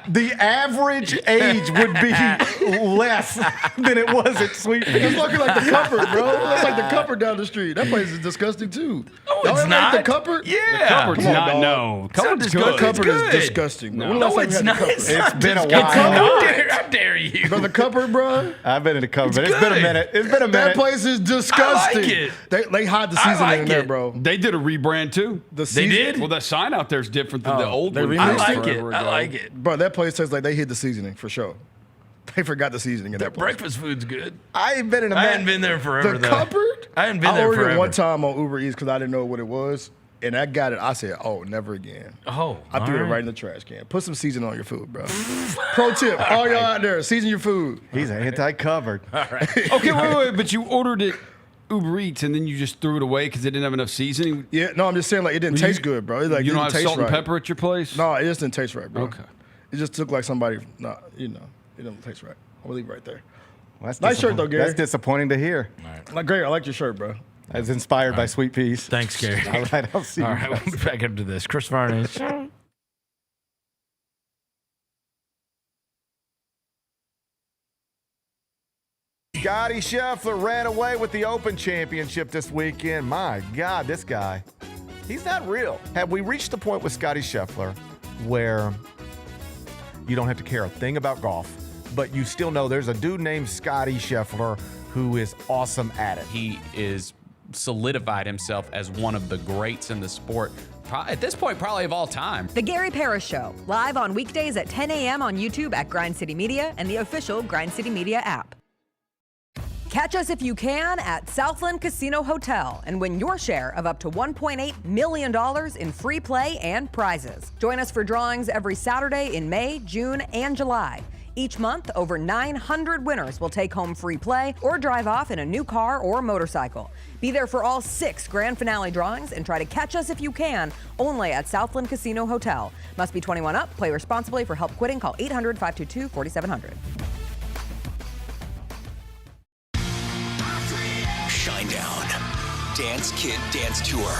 the average age would be less than it was at Sweet Pea. It's looking like the Cupboard, bro. That's like the Cupboard down the street. That place is disgusting too. No, Y'all it's ever not. ate the Cupboard? Yeah. The Cupboard's Come on, not. dog. No. Cupboard's good. The Cupboard It's good. is disgusting. Bro. When the No, last time it's you had not. the It's Cupboard? It's been a disgusting. while. How dare you? Bro, the Cupboard, bro. I've been in the Cupboard. It's been a good. minute. It's been a That minute. place is disgusting. I like it. They hide the I seasoning like in there, it. bro. They did a rebrand too. The They did? Well, that sign out there is different than the old they one. remixed I it? like it. Forever I ago. like it. Bro, that place tastes like they hid the seasoning for sure. They forgot the seasoning in that place. Breakfast food's good. I ain't been in a I minute. hadn't been there forever, The though. Cupboard? I hadn't been I there ordered forever. it one time on Uber Eats because I didn't know what it was. And I got it. I said, oh, never again. Oh, I threw all it right in the trash can. Put some seasoning on your food, bro. Pro tip, all y'all out there, season your food. He's anti-covered. All right. Okay, wait, but you ordered it Uber Eats and then you just threw it away because it didn't have enough seasoning? Yeah, no, I'm just saying, like, it didn't taste good, bro. It, like, You don't didn't have taste salt right. and pepper at your place? No, it just didn't taste right, bro. Okay. It just took like somebody, it didn't taste right. I'll leave it right there. Well, that's Nice shirt, though, Gary. That's disappointing to hear. Like, Gary, I like your shirt, bro. I was inspired by Sweet Peas. Thanks, Gary. All right, I'll see All you right, guys. we'll be back into this. Chris Vernon Show. Scotty Scheffler ran away with the Open Championship this weekend. My God, this guy, he's not real. Have we reached the point with Scotty Scheffler where you don't have to care a thing about golf, but you still know there's a dude named Scotty Scheffler who is awesome at it? He is solidified himself as one of the greats in the sport. At this point, probably of all time. The Gary Parrish Show, live on weekdays at 10 a.m. on YouTube at Grind City Media and the official Grind City Media app. Catch us if you can at Southland Casino Hotel and win your share of up to $1.8 million in free play and prizes. Join us for drawings every Saturday in May, June, and July. Each month, over 900 winners will take home free play or drive off in a new car or motorcycle. Be there for all 6 grand finale drawings and try to catch us if you can, only at Southland Casino Hotel. Must be 21 up. Play responsibly. For help quitting, call 800-522-4700. Shinedown. Dance Kid Dance Tour.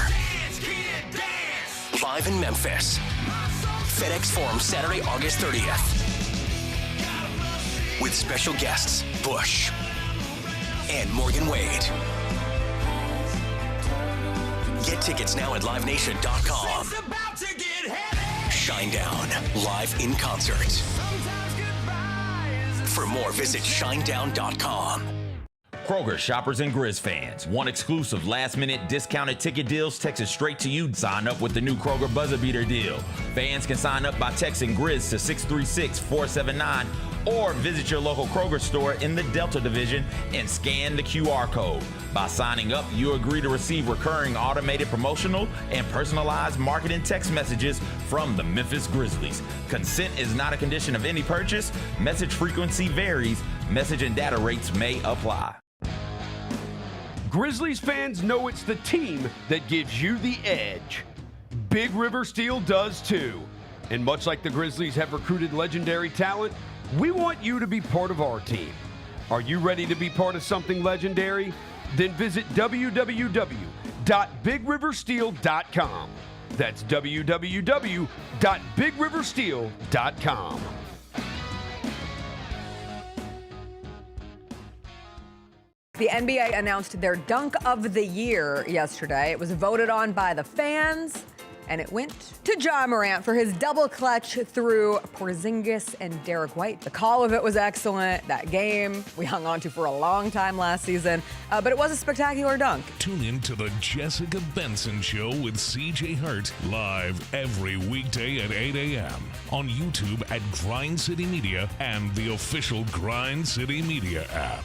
Live in Memphis. FedEx Forum, Saturday, August 30th. With special guests, Bush and Morgan Wade. Get tickets now at livenation.com. Shinedown, live in concert. For more, visit shinedown.com. Kroger shoppers and Grizz fans. Want exclusive last-minute discounted ticket deals texted straight to you? Sign up with the new Kroger Buzzer Beater deal. Fans can sign up by texting Grizz to 636-479 or visit your local Kroger store in the Delta Division and scan the QR code. By signing up, you agree to receive recurring automated promotional and personalized marketing text messages from the Memphis Grizzlies. Consent is not a condition of any purchase. Message frequency varies. Message and data rates may apply. Grizzlies fans know it's the team that gives you the edge. Big River Steel does too. And much like the Grizzlies have recruited legendary talent, we want you to be part of our team. Are you ready to be part of something legendary? Then visit www.bigriversteel.com. That's www.bigriversteel.com. The NBA announced their dunk of the year yesterday. It was voted on by the fans, and it went to Ja Morant for his double clutch through Porzingis and Derek White. The call of it was excellent. That game we hung on to for a long time last season, but it was a spectacular dunk. Tune in to the Jessica Benson Show with CJ Hart live every weekday at 8 a.m. on YouTube at Grind City Media and the official Grind City Media app.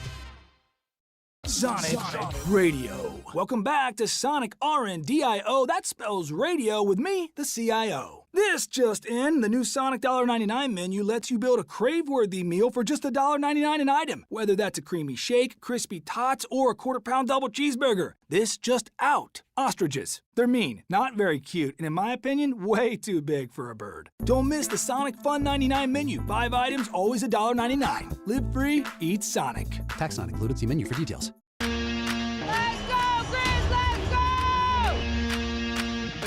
Sonic Radio. Welcome back to Sonic RNDIO. That spells radio with me, the CIO. This just in, the new Sonic $1.99 menu lets you build a crave-worthy meal for just $1.99 an item. Whether that's a creamy shake, crispy tots, or a quarter-pound double cheeseburger. This just out. Ostriches. They're mean, not very cute, and in my opinion, way too big for a bird. Don't miss the Sonic Fun 99 menu. 5 items, always $1.99. Live free, eat Sonic. Tax not included. See menu for details. Let's go, Grizz, let's go!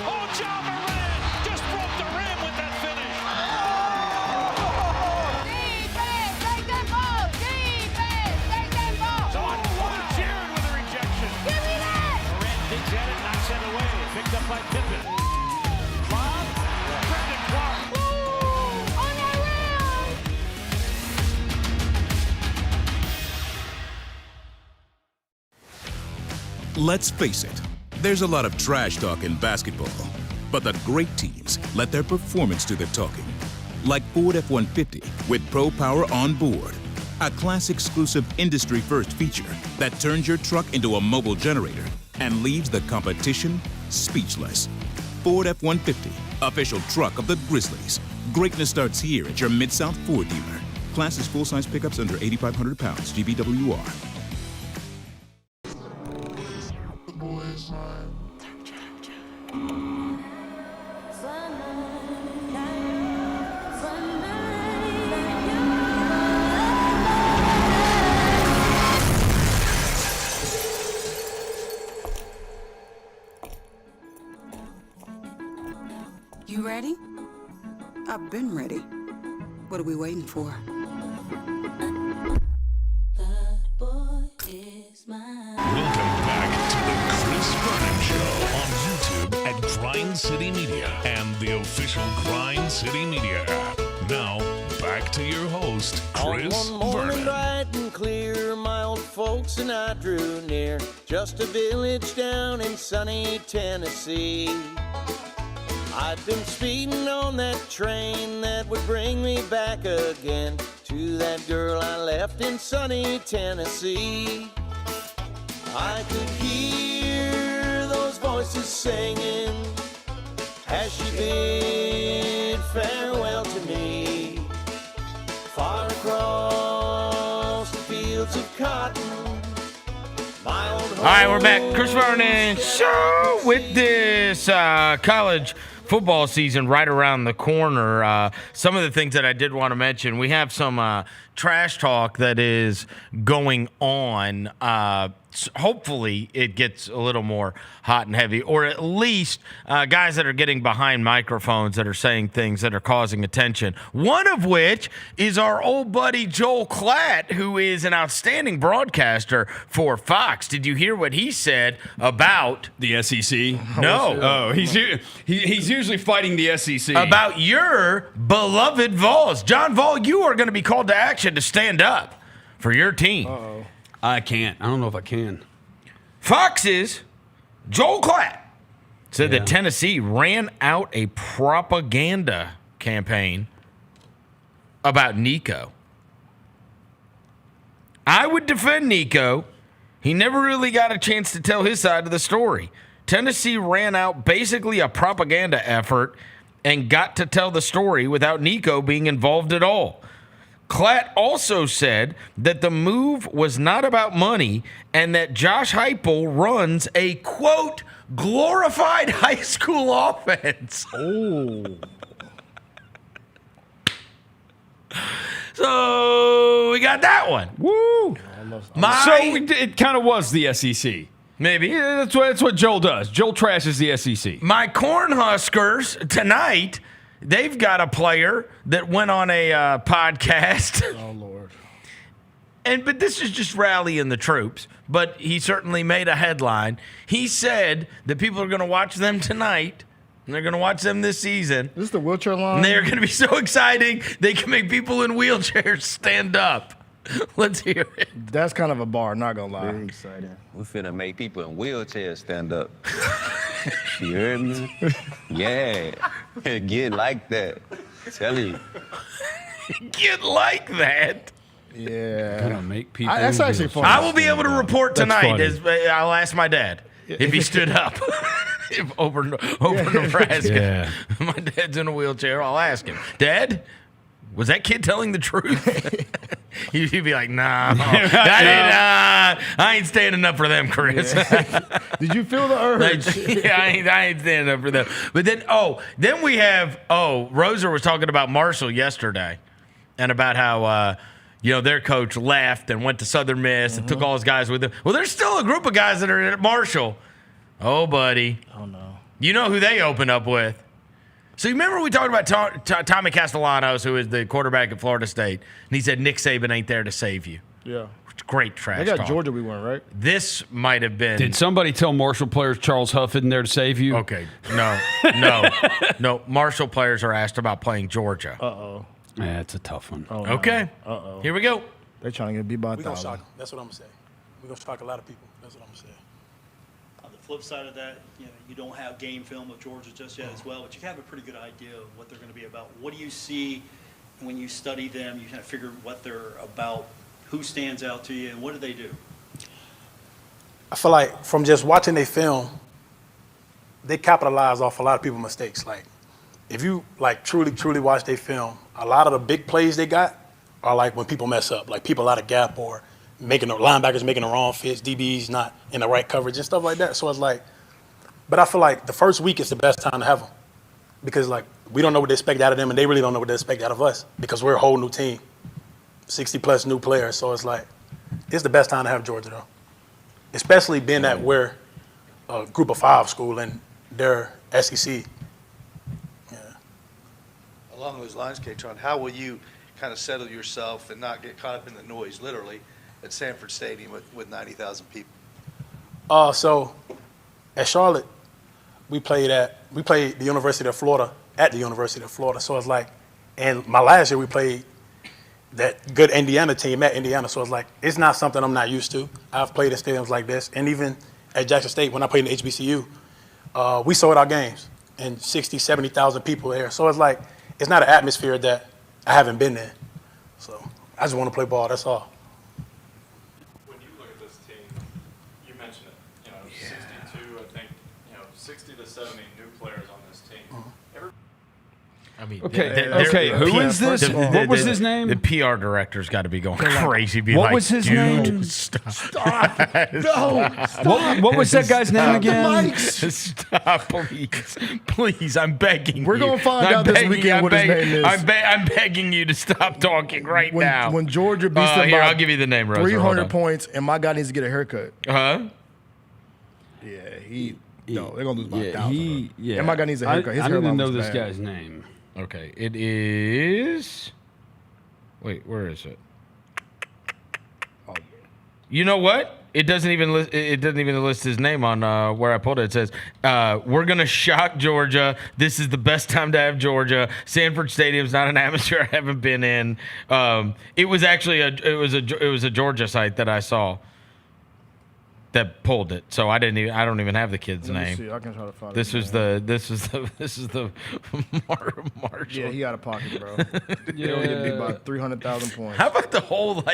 Oh, Ja Morant just broke the rim with that finish. Defense, take that ball! Defense, take that ball! Jared with a rejection. Give me that! Morant digs at it, knocks it away. Picked up by Pippen. Bob, Brandon Clark. Ooh, on that rim! Let's face it, there's a lot of trash talk in basketball, but the great teams let their performance do the talking. Like Ford F-150 with Pro Power on board, a class-exclusive industry-first feature that turns your truck into a mobile generator and leaves the competition speechless. Ford F-150, official truck of the Grizzlies. Greatness starts here at your Mid-South Ford dealer. Class is full-size pickups under 8,500 pounds, GVWR. You ready? I've been ready. What are we waiting for? Welcome back to the Chris Vernon Show on YouTube at Grind City Media and the official Grind City Media app. Now, back to your host, Chris On one morning Vernon. bright and clear, my old folks and I drew near, just a village down in sunny Tennessee. I'd been speeding on that train that would bring me back again to that girl I left in sunny Tennessee. I could hear those voices singing as she bid farewell to me. Far across the fields of cotton, my old home. All right, we're back. Chris Vernon Show with this college football season right around the corner. Some of the things that I did want to mention, we have some trash talk that is going on. Hopefully it gets a little more hot and heavy, or at least guys that are getting behind microphones that are saying things that are causing attention. One of which is our old buddy Joel Klatt, who is an outstanding broadcaster for Fox. Did you hear what he said about the SEC? No. Oh, he's usually fighting the SEC. About your beloved Vols. John Vol, you are going to be called to action to stand up for your team. Uh-oh. I can't. I don't know if I can. Fox's Joel Klatt said that Tennessee ran out a propaganda campaign about Nico. I would defend Nico. He never really got a chance to tell his side of the story. Tennessee ran out basically a propaganda effort and got to tell the story without Nico being involved at all. Klatt also said that the move was not about money and that Josh Heupel runs a, quote, glorified high school offense. Oh. So we got that one. Woo. it kind of was the SEC. Maybe. Yeah, that's what Joel does. Joel trashes the SEC. My Cornhuskers tonight, they've got a player that went on a podcast. Oh, Lord. But this is just rallying the troops. But he certainly made a headline. He said that people are going to watch them tonight, and they're going to watch them this season. Is this the wheelchair line? And they're going to be so exciting, they can make people in wheelchairs stand up. Let's hear it. That's kind of a bar, not going to lie. Very exciting. We're finna make people in wheelchairs stand up. You heard me? Yeah. Get like that. Tell you. Get like that. Yeah. Gonna make people. That's actually funny. I will be able to report tonight. funny. I'll ask my dad if he stood up over Nebraska. Yeah. My dad's in a wheelchair. I'll ask him, Dad, was that kid telling the truth? He'd be like, nah, I ain't standing up for them, Chris. Yeah. Did you feel the urge? Yeah, I ain't standing up for them. But then we have, Roser was talking about Marshall yesterday and about how, their coach left and went to Southern Miss and took all his guys with him. Well, there's still a group of guys that are at Marshall. Oh, buddy. Oh, no. You know who they open up with. So you remember we talked about Tommy Castellanos, who is the quarterback at Florida State, and he said Nick Saban ain't there to save you. Yeah. Great trash They got talk. Georgia we won, right? This might have been. Did somebody tell Marshall players Charles Huff isn't there to save you? Okay. No. Marshall players are asked about playing Georgia. Uh-oh. Yeah, it's a tough one. Oh, okay. No. Uh-oh. Here we go. They're trying to get beat by 1,000. We're going to shock them. That's what I'm going to say. We're going to shock a lot of people. That's what I'm going to say. On the flip side of that, you don't have game film of Georgia just yet as well, but you have a pretty good idea of what they're going to be about. What do you see when you study them? You kind of figure what they're about, who stands out to you, and what do they do? I feel like from just watching their film, they capitalize off a lot of people's mistakes. Like, if you truly watch their film, a lot of the big plays they got are like when people mess up, like people out of gap or linebackers making the wrong fits, DBs not in the right coverage and stuff like that. So it's like, but I feel like the first week is the best time to have them because like we don't know what they expect out of them and they really don't know what they expect out of us because we're a whole new team, 60 plus new players. So it's like, it's the best time to have Georgia though, especially being that we're a group of 5 school and they're SEC. Along those lines, K-Tron, how will you kind of settle yourself and not get caught up in the noise, literally, at Sanford Stadium with 90,000 people? So at Charlotte, we played the University of Florida at the University of Florida. So it's like, and my last year we played that good Indiana team at Indiana. So it's like, it's not something I'm not used to. I've played in stadiums like this. And even at Jackson State, when I played in the HBCU, we sold our games and 60, 70,000 people there. So it's like, it's not an atmosphere that I haven't been in. So I just want to play ball, that's all. When you look at this team, you mentioned it, 62, I think, 60 to 70 new players on this team. Okay, who is this? What was his name? The PR director's got to be going crazy. What was his name? Stop. What was that guy's name again? Stop, please. I'm begging. We're going to find out this weekend what his name is. I'm begging you to stop talking now. When Georgia beats them here, by I'll give you the name, Rosa. 300 points, and my guy needs to get a haircut. Huh? Yeah, they're going to lose by 1,000. Yeah. And my guy needs a haircut. His I don't even hairline know was this bad. guy's name. Okay, it is. Wait, where is it? You know what? It doesn't even list his name on where I pulled it. It says, "We're gonna shock Georgia. This is the best time to have Georgia. Sanford Stadium's not an atmosphere I haven't been in." It was actually a Georgia site that I saw that pulled it. So I don't even have the kid's Let me name. see. I can try to find This it. is the Marshall. Yeah, he out of pocket, bro. They don't get beat by 300,000 points. How about the whole,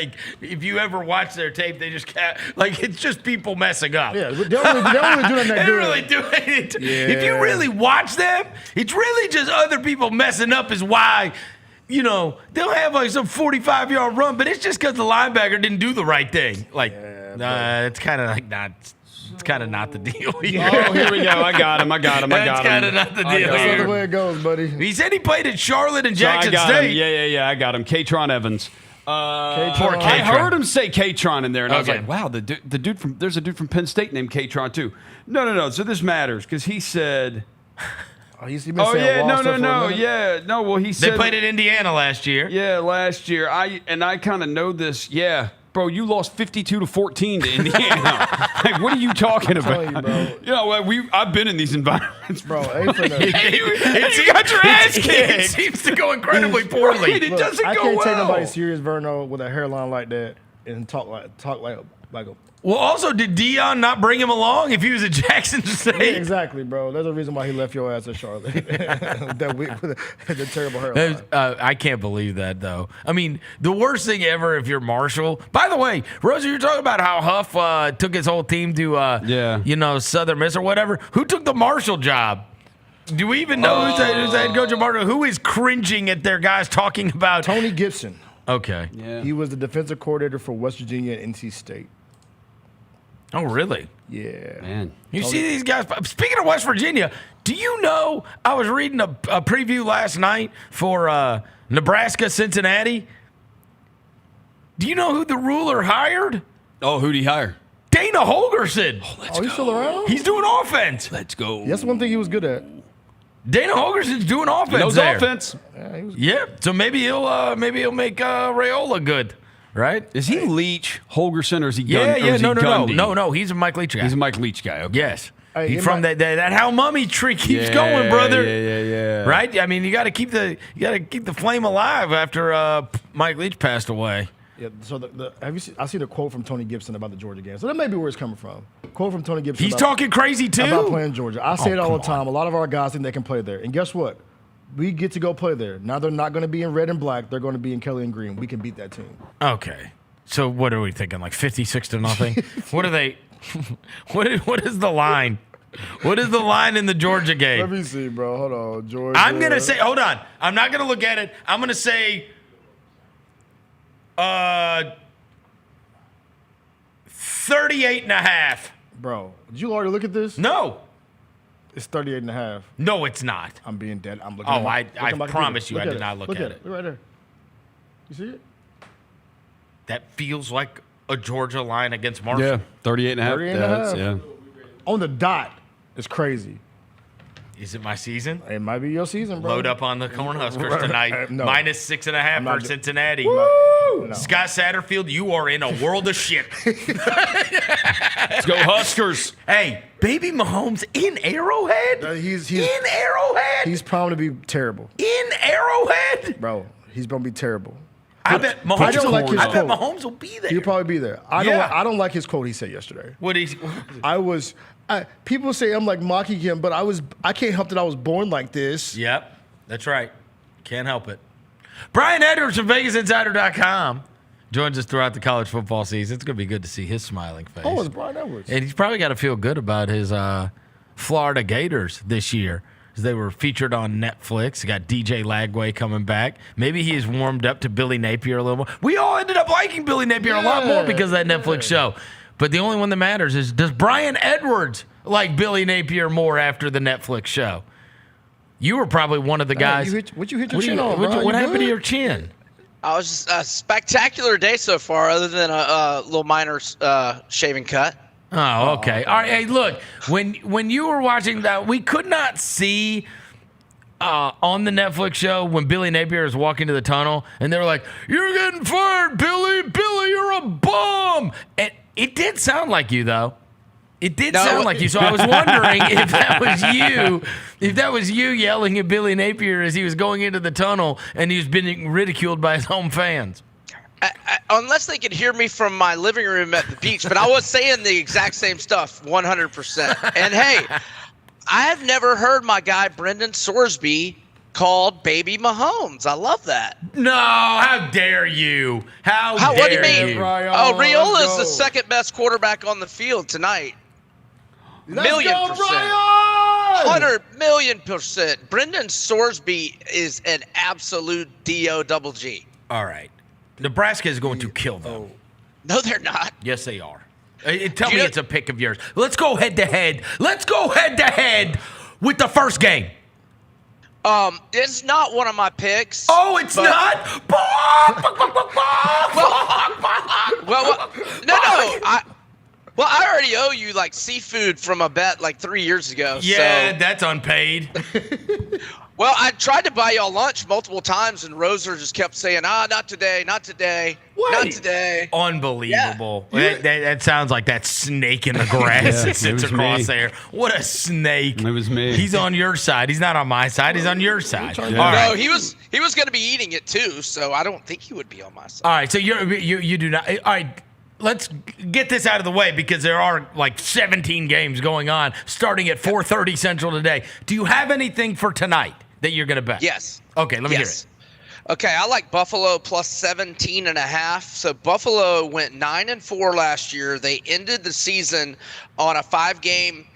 if you ever watch their tape, they just it's just people messing up. Yeah, they don't really do nothing that They good. don't really do anything. Yeah. If you really watch them, it's really just other people messing up is why, they'll have some 45-yard run, but it's just because the linebacker didn't do the right thing. It's kind of not. It's kind of not the deal here. Oh, here we go. I got him. That's kind of not the deal That's here. the way it goes, buddy. He said he played at Charlotte and So I Jackson got State. him. Yeah. I got him. K-Tron Evans. I heard him say Katron in there, and I was like, wow, the dude from there's a dude from Penn State named Katron too. No. So this matters because he said. Well, he said they played at Indiana last year. Yeah, last year. I kind of know this. Yeah, bro, you lost 52-14 to Indiana. Like, what are you talking about? I've been in these environments, bro. You got your ass kicked. It seems to go incredibly poorly. It doesn't I go can't well. take nobody serious, Verno, with a hairline like that and talk like a. Well, also, did Dion not bring him along if he was at Jackson State? Yeah, exactly, bro. There's a reason why he left your ass at Charlotte. That week with the terrible hairline. I can't believe that, though. I mean, the worst thing ever if you're Marshall. By the way, Rosie, you're talking about how Huff took his whole team to, Southern Miss or whatever. Who took the Marshall job? Do we even know who's the head coach of Marshall? Who is cringing at their guys talking about? Tony Gibson. Okay. Yeah. He was the defensive coordinator for West Virginia and NC State. Oh, really? Yeah. Man. You see these guys. Speaking of West Virginia, do you know I was reading a preview last night for Nebraska, Cincinnati? Do you know who the ruler hired? Oh, who'd he hire? Dana Holgerson. He's still around? He's doing offense. Let's go. That's one thing he was good at. Dana Holgerson's doing offense. He knows there. offense. Yeah. So maybe he'll make Raiola good. Right? Is he Leach, Holgerson, or is he Gundy? No. He's a Mike Leach guy. He's a Mike Leach guy. Okay. Yes. He's from that How Mummy tree keeps going, brother. Yeah. Right? I mean, you got to keep the flame alive after Mike Leach passed away. Yeah. So I see the quote from Tony Gibson about the Georgia game. So that may be where it's coming from. Quote from Tony Gibson. He's talking crazy too about playing Georgia. I say it all the time. A lot of our guys think they can play there, and guess what? We get to go play there. Now they're not going to be in red and black. They're going to be in Kelly and green. We can beat that team. Okay. So what are we thinking? Like 56-0? What are they? What is the line? What is the line in the Georgia game? Let me see, bro. Hold on, Georgia. I'm gonna say. Hold on. I'm not gonna look at it. I'm gonna say. 38.5. Bro, did you already look at this? No. It's 38.5. No, it's not. I'm being dead. I'm looking. Oh, I promise you, I did not look at it. Look right there. You see it? That feels like a Georgia line against Marshall. Yeah, 38.5. Yeah. On the dot. It's crazy. Is it my season? It might be your season, bro. Load up on the Cornhuskers tonight. No. Minus 6.5 for Cincinnati. No. Scott Satterfield, you are in a world of shit. Let's go Huskers. Hey, baby Mahomes in Arrowhead? He's in Arrowhead? He's promised to be terrible. In Arrowhead? Bro, he's going to be terrible. I bet Mahomes will be there. He'll probably be there. I don't like his quote he said yesterday. People say I'm like mocking him, but I can't help that I was born like this. Yep, that's right. Can't help it. Brian Edwards from VegasInsider.com joins us throughout the college football season. It's going to be good to see his smiling face. Oh, it's Brian Edwards. And he's probably got to feel good about his Florida Gators this year. They were featured on Netflix. You got DJ Lagway coming back. Maybe he is warmed up to Billy Napier a little more. We all ended up liking Billy Napier a lot more because of that Netflix show. But the only one that matters is, does Brian Edwards like Billy Napier more after the Netflix show? You were probably one of the guys. What you hit your chin on, bro? What happened to your chin? I was just a spectacular day so far, other than a little minor shaving cut. Oh, okay. All right. Hey, look, when you were watching that, we could not see on the Netflix show when Billy Napier was walking to the tunnel, and they were like, "You're getting fired, Billy. Billy, you're a bum." And it did sound like you, though. It did sound like you. So I was wondering if that was you yelling at Billy Napier as he was going into the tunnel and he was being ridiculed by his home fans. Unless they could hear me from my living room at the beach, but I was saying the exact same stuff, 100%. And hey, I have never heard my guy Brendan Sorsby called Baby Mahomes. I love that. No, how dare you? How dare what do you mean? You? Rhule is the second best quarterback on the field tonight. Let's go, 100 million%. Brendan Sorsby is an absolute D-O-double-G. All right. Nebraska is going to kill them. No, they're not. Yes, they are. Tell me it's a pick of yours. Let's go head-to-head. Let's go head-to-head with the first game. It's not one of my picks. Oh, it's not? Well, I already owe you like seafood from a bet like 3 years ago. Yeah, so. that's unpaid. Well, I tried to buy y'all lunch multiple times, and Roser just kept saying, not today, not today, not today. Unbelievable. Yeah. That sounds like that snake in the grass that sits across there. What a snake. It was me. He's on your side. He's not on my side. He's on your side. Yeah. All right. right. He was going to be eating it too, so I don't think he would be on my side. All right, so you do not. All right, let's get this out of the way because there are like 17 games going on starting at 4:30 Central today. Do you have anything for tonight that you're going to bet? Yes. Okay, let me hear it. Okay, I like Buffalo plus 17.5. So Buffalo went 9-4 last year. They ended the season on a 5-game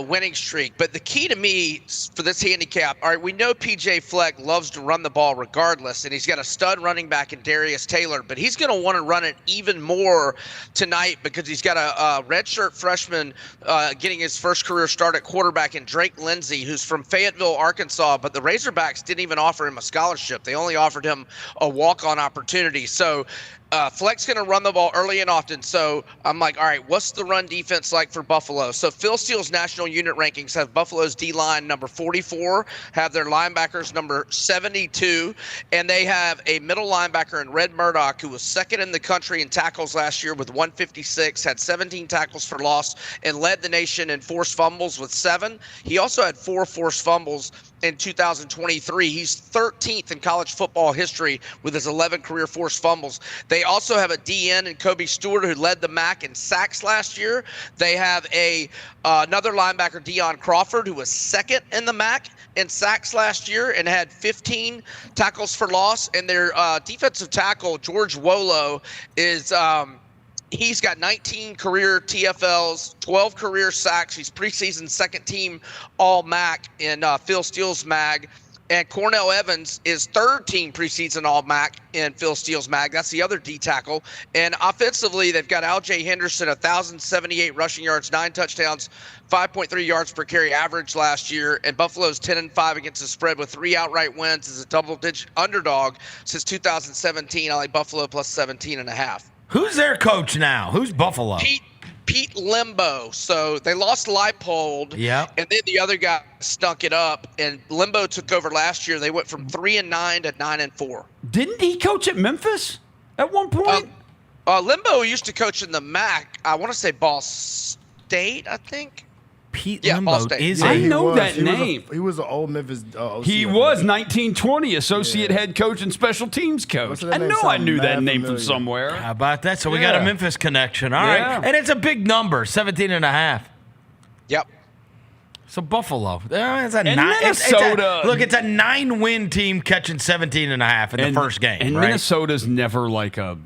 winning streak. But the key to me for this handicap, all right, we know PJ Fleck loves to run the ball regardless, and he's got a stud running back in Darius Taylor, but he's going to want to run it even more tonight because he's got a redshirt freshman getting his first career start at quarterback in Drake Lindsey, who's from Fayetteville, Arkansas, but the Razorbacks didn't even offer him a scholarship. They only offered him a walk-on opportunity. So Fleck's going to run the ball early and often. So I'm like, all right, what's the run defense like for Buffalo? So Phil Steele's national unit rankings have Buffalo's D-line number 44, have their linebackers number 72, and they have a middle linebacker in Red Murdoch who was second in the country in tackles last year with 156, had 17 tackles for loss, and led the nation in forced fumbles with 7. He also had 4 forced fumbles in 2023. He's 13th in college football history with his 11 career forced fumbles. They also have a DN in Kobe Stewart who led the MAC in sacks last year. They have another linebacker, Deion Crawford, who was second in the MAC in sacks last year and had 15 tackles for loss. And their defensive tackle, George Wolo, is he's got 19 career TFLs, 12 career sacks. He's preseason second team All-MAC in Phil Steele's MAG. And Cornell Evans is third team preseason All-MAC in Phil Steele's MAG. That's the other D tackle. And offensively, they've got Al-Jay Henderson, 1,078 rushing yards, 9 touchdowns, 5.3 yards per carry average last year. And Buffalo's 10-5 against the spread with 3 outright wins as a double-digit underdog since 2017. I like Buffalo plus 17.5. Who's their coach now? Who's Buffalo? Pete Limbo. So they lost Leipold. Yeah. And then the other guy stunk it up. And Limbo took over last year. They went from 3-9 to 9-4. Didn't he coach at Memphis at one point? Limbo used to coach in the MAC. I want to say Ball State, I think. Pete Limbo is I know that he name. He was an old Memphis OC. He was 1920 associate head coach and special teams coach. I know I knew that name from somewhere. How about that? So we got a Memphis connection. All right. And it's a big number, 17.5. Yep. So Buffalo. It's a And 9. Minnesota. Look, it's a 9-win team catching 17.5 in the first game. And right? Minnesota's never like a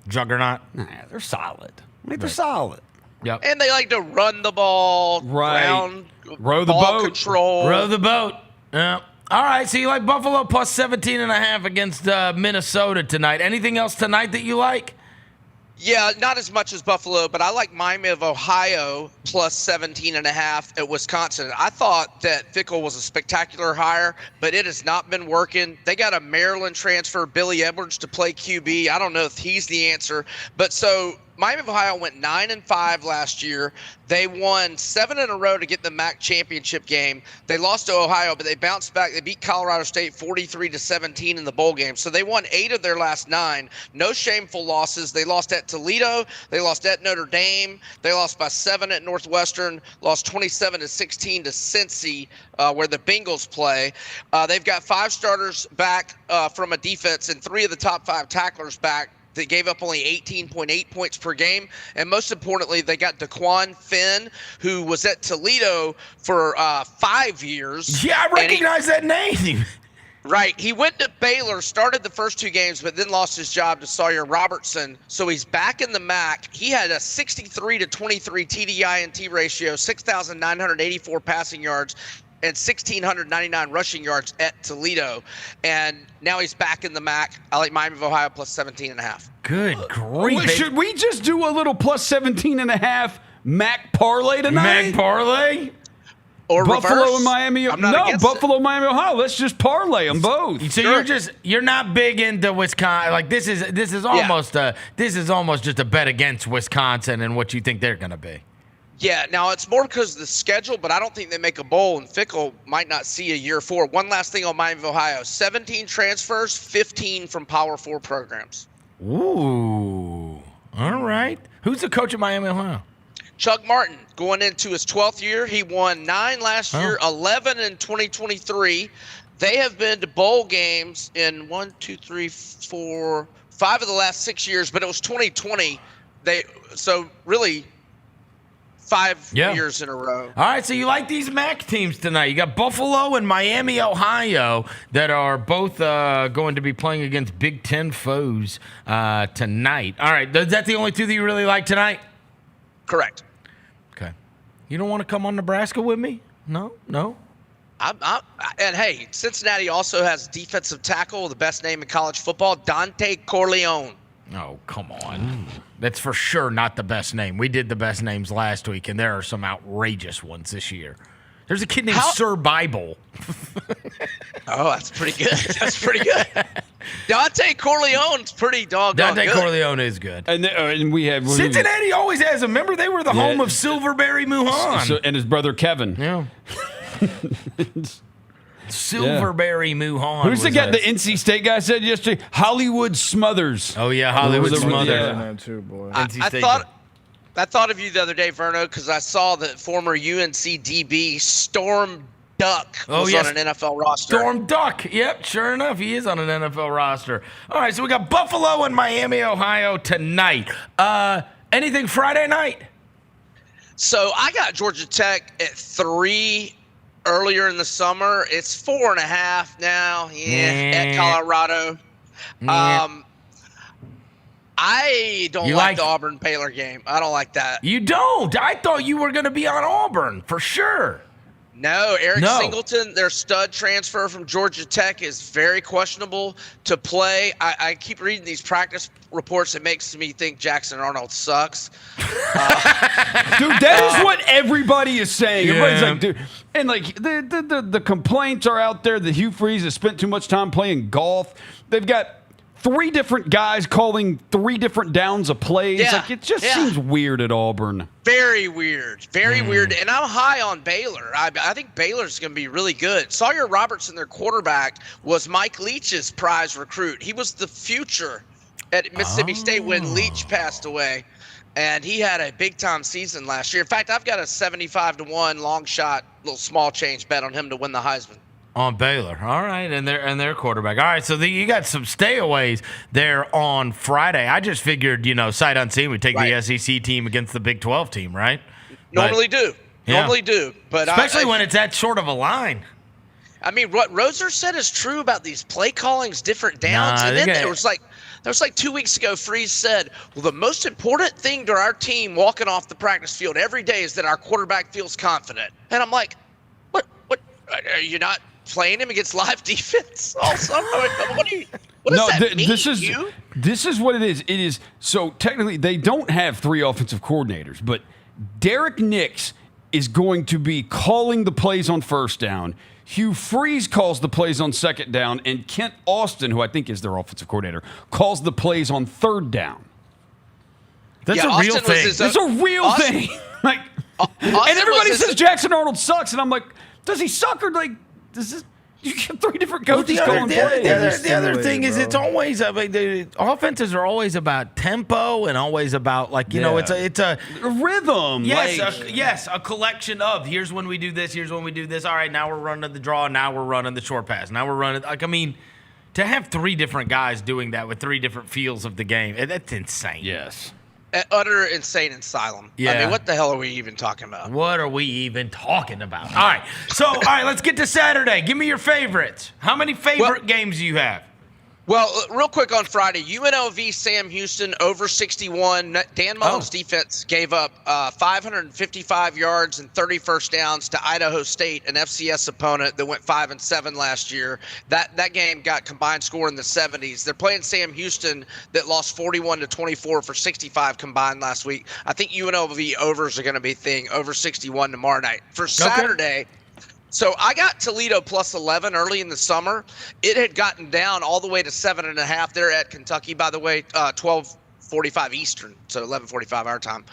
juggernaut. Nah, they're solid. They're solid. Yep. And they like to run the ball, Row the ball boat. control. Row the boat. Yeah. All right, so you like Buffalo plus 17.5 against Minnesota tonight. Anything else tonight that you like? Yeah, not as much as Buffalo, but I like Miami of Ohio plus 17.5 at Wisconsin. I thought that Fickle was a spectacular hire, but it has not been working. They got a Maryland transfer, Billy Edwards, to play QB. I don't know if he's the answer, but so Miami of Ohio went 9-5 last year. They won 7 in a row to get the MAC championship game. They lost to Ohio, but they bounced back. They beat Colorado State 43-17 in the bowl game. So they won 8 of their last 9. No shameful losses. They lost at Toledo. They lost at Notre Dame. They lost by 7 at Northwestern. Lost 27-16 to Cincy, where the Bengals play. They've got 5 starters back from a defense and 3 of the top 5 tacklers back. They gave up only 18.8 points per game. And most importantly, they got Daquan Finn, who was at Toledo for 5 years. Yeah, I recognize that name. Right. He went to Baylor, started the first 2 games, but then lost his job to Sawyer Robertson. So he's back in the MAC. He had a 63-23 TDI-INT ratio, 6,984 passing yards, and 1,699 rushing yards at Toledo. And now he's back in the MAC. I like Miami of Ohio plus 17.5. Good grief. Should we just do a little plus 17.5 MAC parlay tonight? MAC parlay? Or Buffalo reverse. and Miami. I'm not No, against Buffalo, Miami, Ohio. Let's just parlay them both. So you're not big into Wisconsin. Like this is almost just a bet against Wisconsin and what you think they're going to be. Yeah, now it's more because of the schedule, but I don't think they make a bowl, and Fickle might not see a year 4. One last thing on Miami of Ohio. 17 transfers, 15 from Power 4 programs. Ooh. All right. Who's the coach of Miami, Ohio? Chuck Martin, going into his 12th year. He won 9 last year, 11 in 2023. They have been to bowl games in 5 of the last 6 years, but it was 2020. So really 5 years in a row. All right, so you like these MAC teams tonight. You got Buffalo and Miami, Ohio, that are both going to be playing against Big Ten foes tonight. All right, is that the only two that you really like tonight? Correct. Okay. You don't want to come on Nebraska with me? No? And hey, Cincinnati also has defensive tackle, the best name in college football, Dante Corleone. Oh, come on. That's for sure not the best name. We did the best names last week, and there are some outrageous ones this year. There's a kid named Sir Bible. Oh, that's pretty good. That's pretty good. Dante Corleone's pretty doggone good. Dante Corleone is good. And we have Cincinnati always has them. Remember, they were the home of Silverberry Muhan. And his brother Kevin. Yeah. Silverberry Muhan. Who's the guy? The NC State guy said yesterday. Hollywood Smothers. Oh yeah, Hollywood Smothers. Yeah. Too, boy. I thought of you the other day, Verno, because I saw that former UNC DB Storm Duck was on an NFL roster. Storm Duck. Yep, sure enough, he is on an NFL roster. All right, so we got Buffalo and Miami, Ohio tonight. Anything Friday night? So I got Georgia Tech at 3 earlier in the summer. It's 4.5 now. At Colorado. I don't like the Auburn-Baylor game. I don't like that. You don't? I thought you were going to be on Auburn for sure. No, Eric Singleton, their stud transfer from Georgia Tech, is very questionable to play. I keep reading these practice reports. It makes me think Jackson Arnold sucks. Dude, that is what everybody is saying. Yeah. Everybody's like, dude. And like the complaints are out there that Hugh Freeze has spent too much time playing golf. They've got 3 different guys calling 3 different downs of plays. Like it just seems weird at Auburn. Very weird. Very weird. And I'm high on Baylor. I think Baylor's going to be really good. Sawyer Robertson, their quarterback, was Mike Leach's prize recruit. He was the future at Mississippi State when Leach passed away. And he had a big-time season last year. In fact, I've got a 75-1 long shot, little small change bet on him to win the Heisman. On Baylor. All right, and their quarterback. All right, so you got some stayaways there on Friday. I just figured, sight unseen, we'd take the SEC team against the Big 12 team, right? Normally do. But especially when it's that short of a line. I mean, what Roser said is true about these play callings, different downs. And then there was like 2 weeks ago, Freeze said, well, the most important thing to our team walking off the practice field every day is that our quarterback feels confident. And I'm like, what are you not playing him against live defense all summer? What does that mean? This is what it is. It is so technically they don't have 3 offensive coordinators, but Derek Nix is going to be calling the plays on first down. Hugh Freeze calls the plays on second down, and Kent Austin, who I think is their offensive coordinator, calls the plays on third down. That's a real thing. It's a real thing. Like, and everybody says Jackson Arnold sucks, and I'm like, does he suck or like? You get 3 different coaches calling plays. The other thing is it's always the offenses are always about tempo and always about it's a rhythm. Yes, a collection of here's when we do this, here's when we do this. All right, now we're running the draw, now we're running the short pass, now we're running to have 3 different guys doing that with 3 different feels of the game, that's insane. Yes. Utter insane asylum. Yeah. I mean, what the hell are we even talking about? What are we even talking about? All right. So, let's get to Saturday. Give me your favorites. How many favorite games do you have? Well, real quick on Friday, UNLV Sam Houston over 61. Dan Mullen's defense gave up 555 yards and 30 first downs to Idaho State, an FCS opponent that went 5-7 last year. That game got combined score in the 70s. They're playing Sam Houston that lost 41-24 for 65 combined last week. I think UNLV overs are going to be a thing, over 61 tomorrow night. For Saturday, so I got Toledo plus 11 early in the summer. It had gotten down all the way to 7.5. They're at Kentucky, by the way, 12:45 Eastern, so 11:45 our time.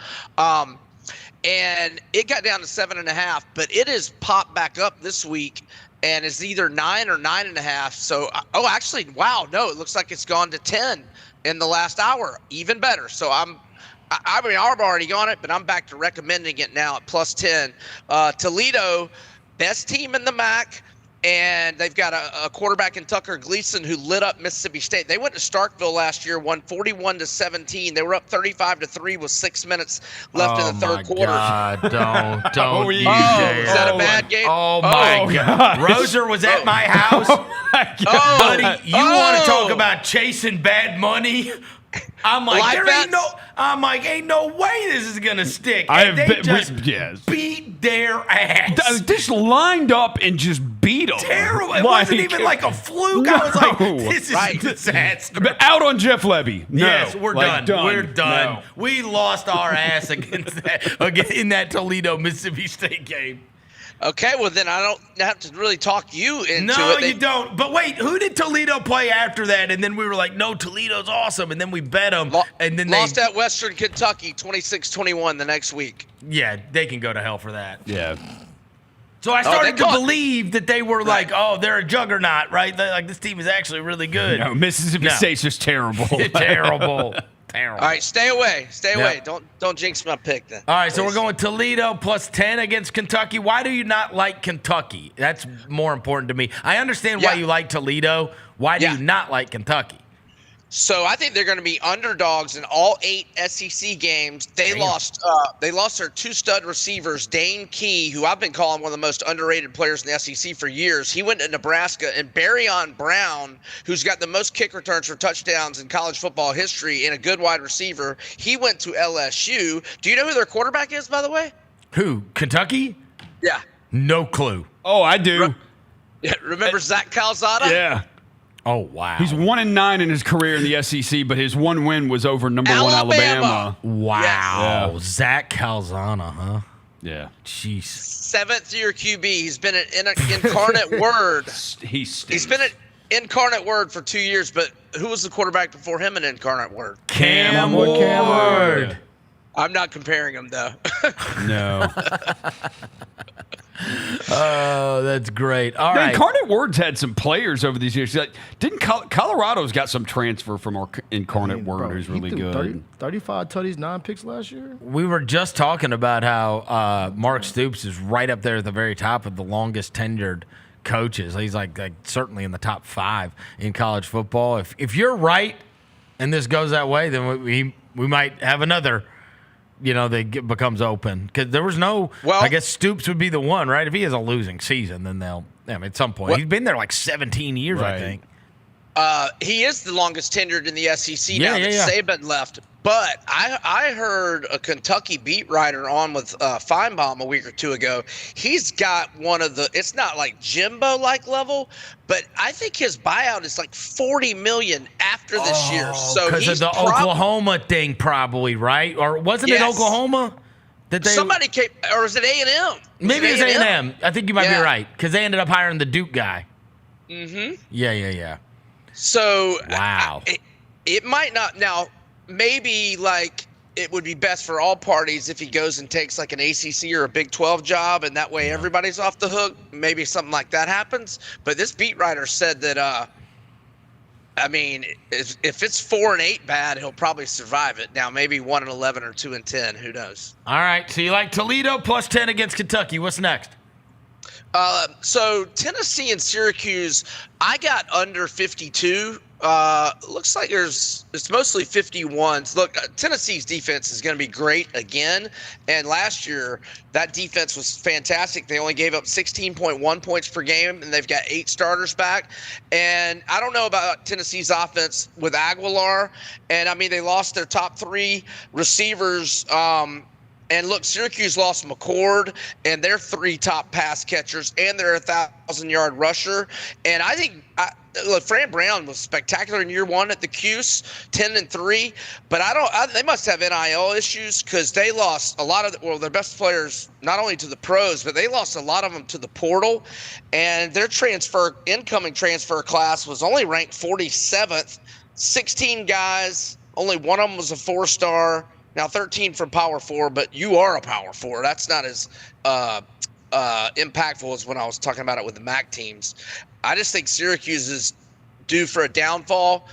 And it got down to 7.5, but it has popped back up this week and is either 9 or 9.5. So, actually, wow, no, it looks like it's gone to 10 in the last hour. Even better. So I've already on it, but I'm back to recommending it now at plus 10. Toledo, best team in the MAC, and they've got a quarterback in Tucker Gleason who lit up Mississippi State. They went to Starkville last year, won 41-17. They were up 35-3 with 6 minutes left in the third quarter. God, don't you Is dare. that a bad game? Oh, my God. Roser was at my house. Buddy, you want to talk about chasing bad money? I'm like, ain't no way this is gonna stick. Beat their ass. Just lined up and just beat them. Terrible. It wasn't even like a fluke. I was like, this is a disaster. But out on Jeff Levy. No. Yes, we're done. We're done. No. We lost our ass against that in that Toledo Mississippi State game. Okay, well then I don't have to really talk you into it. No, you don't. But wait, who did Toledo play after that? And then we were like, no, Toledo's awesome. And then we bet them. And then lost at Western Kentucky 26-21 the next week. Yeah, they can go to hell for that. Yeah. So I started to believe that they were like, they're a juggernaut, right? Like, this team is actually really good. No, Mississippi State's just terrible. Terrible. All right, stay away. Stay away. Don't jinx my pick then. All right, so we're going Toledo plus 10 against Kentucky. Why do you not like Kentucky? That's more important to me. I understand why you like Toledo. Why do you not like Kentucky? So I think they're going to be underdogs in all 8 SEC games. They lost their 2 stud receivers, Dane Key, who I've been calling one of the most underrated players in the SEC for years. He went to Nebraska, and Barryon Brown, who's got the most kick returns for touchdowns in college football history and a good wide receiver, he went to LSU. Do you know who their quarterback is, by the way? Who? Kentucky? Yeah. No clue. Oh, I do. Remember Zach Calzada? Yeah. Oh, wow. He's 1-9 in his career in the SEC, but his one win was over number 1 Alabama. Wow. Yes. Zach Calzada, huh? Yeah. Jeez. 7th-year QB. He's been an incarnate word. He's been an incarnate word for 2 years, but who was the quarterback before him an incarnate word? Cam Ward. I'm not comparing them, though. No. Oh, that's great. All right. Incarnate Word's had some players over these years. Like, Colorado's got some transfer from our Incarnate Word who's really good. 35 tutties, 9 picks last year. We were just talking about how Mark Stoops is right up there at the very top of the longest tenured coaches. He's like certainly in the top 5 in college football. If you're right and this goes that way, then we might have another. That becomes open because there was no. Well, I guess Stoops would be the one, right? If he has a losing season, then at some point he's been there like 17 years, right. I think. He is the longest tenured in the SEC now that Saban left. But I heard a Kentucky beat writer on with Feinbaum a week or 2 ago. He's got one of the. It's not like Jimbo-like level, but I think his buyout is like $40 million after this year. So because of the Oklahoma thing, probably, right? Or wasn't it Oklahoma? Somebody came, or is it A&M? Maybe it's A&M. I think you might be right because they ended up hiring the Duke guy. Mm-hmm. Yeah. So wow, it might not now. Maybe like it would be best for all parties if he goes and takes like an ACC or a Big 12 job, and that way everybody's off the hook. Maybe something like that happens. But this beat writer said that, if it's 4-8 bad, he'll probably survive it. Now maybe 1-11 or 2-10. Who knows? All right. So you like Toledo plus 10 against Kentucky. What's next? So Tennessee and Syracuse, I got under 52 Looks like it's mostly 51s. Look, Tennessee's defense is going to be great again. And last year, that defense was fantastic. They only gave up 16.1 points per game, and they've got 8 starters back. And I don't know about Tennessee's offense with Aguilar. And, I mean, they lost their top 3 receivers. And look, Syracuse lost McCord and their 3 top pass catchers and their 1,000-yard rusher. And I think look, Fran Brown was spectacular in year 1 at the Cuse, 10-3. But they must have NIL issues because they lost a lot of their best players not only to the pros, but they lost a lot of them to the portal. And their incoming transfer class was only ranked 47th. 16 guys, only one of them was a 4-star. Now 13 from Power 4, but you are a Power 4. That's not as impactful as when I was talking about it with the MAC teams. I just think Syracuse is due for a downfall,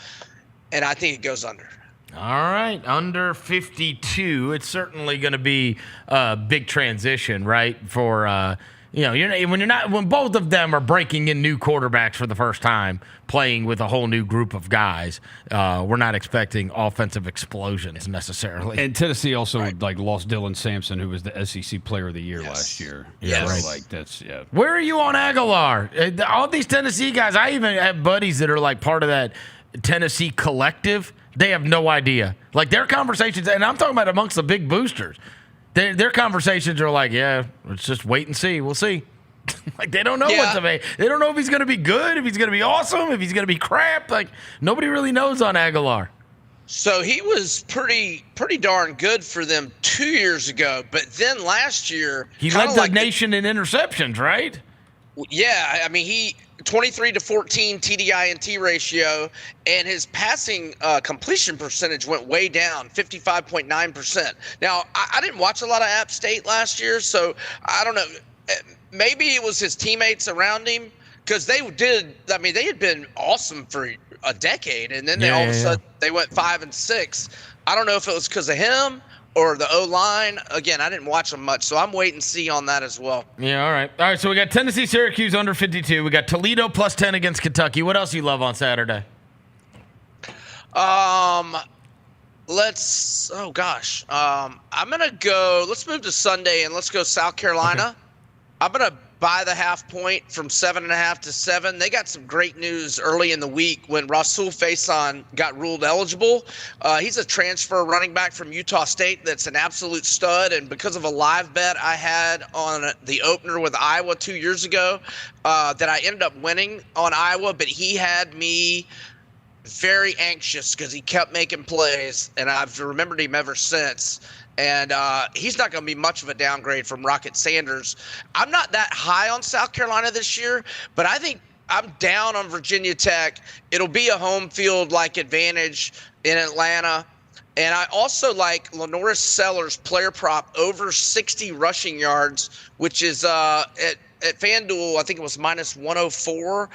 and I think it goes under. All right, under 52. It's certainly going to be a big transition, right? For when both of them are breaking in new quarterbacks for the first time, playing with a whole new group of guys, we're not expecting offensive explosions necessarily. And Tennessee also lost Dylan Sampson, who was the SEC Player of the Year last year. Yeah, so, right. Where are you on Aguilar? All these Tennessee guys, I even have buddies that are part of that Tennessee collective. They have no idea. Their conversations, and I'm talking about amongst the big boosters. Their conversations are yeah, let's just wait and see. We'll see. They don't know what to make. They don't know if he's going to be good, if he's going to be awesome, if he's going to be crap. Nobody really knows on Aguilar. So he was pretty darn good for them 2 years ago, but then last year he led the nation in interceptions, right? Yeah, I mean he 23-14 TDI-NT ratio, and his passing completion percentage went way down, 55.9%. Now, I didn't watch a lot of App State last year, so I don't know. Maybe it was his teammates around him because they had been awesome for a decade, and then all of a sudden they went 5-6. I don't know if it was because of him or the O-line. Again, I didn't watch them much, so I'm waiting to see on that as well. Yeah, all right. All right, so we got Tennessee, Syracuse under 52. We got Toledo plus 10 against Kentucky. What else you love on Saturday? I'm going to go – let's move to Sunday, and let's go South Carolina. Okay. I'm going to buy the half point from 7.5 to 7. They got some great news early in the week when Rasul Faison got ruled eligible. He's a transfer running back from Utah State that's an absolute stud, and because of a live bet I had on the opener with Iowa 2 years ago that I ended up winning on Iowa, but he had me very anxious because he kept making plays, and I've remembered him ever since. And he's not going to be much of a downgrade from Rocket Sanders. I'm not that high on South Carolina this year, but I think I'm down on Virginia Tech. It'll be a home field-like advantage in Atlanta. And I also like Lenoris Sellers player prop over 60 rushing yards, which is at FanDuel, I think it was minus 104.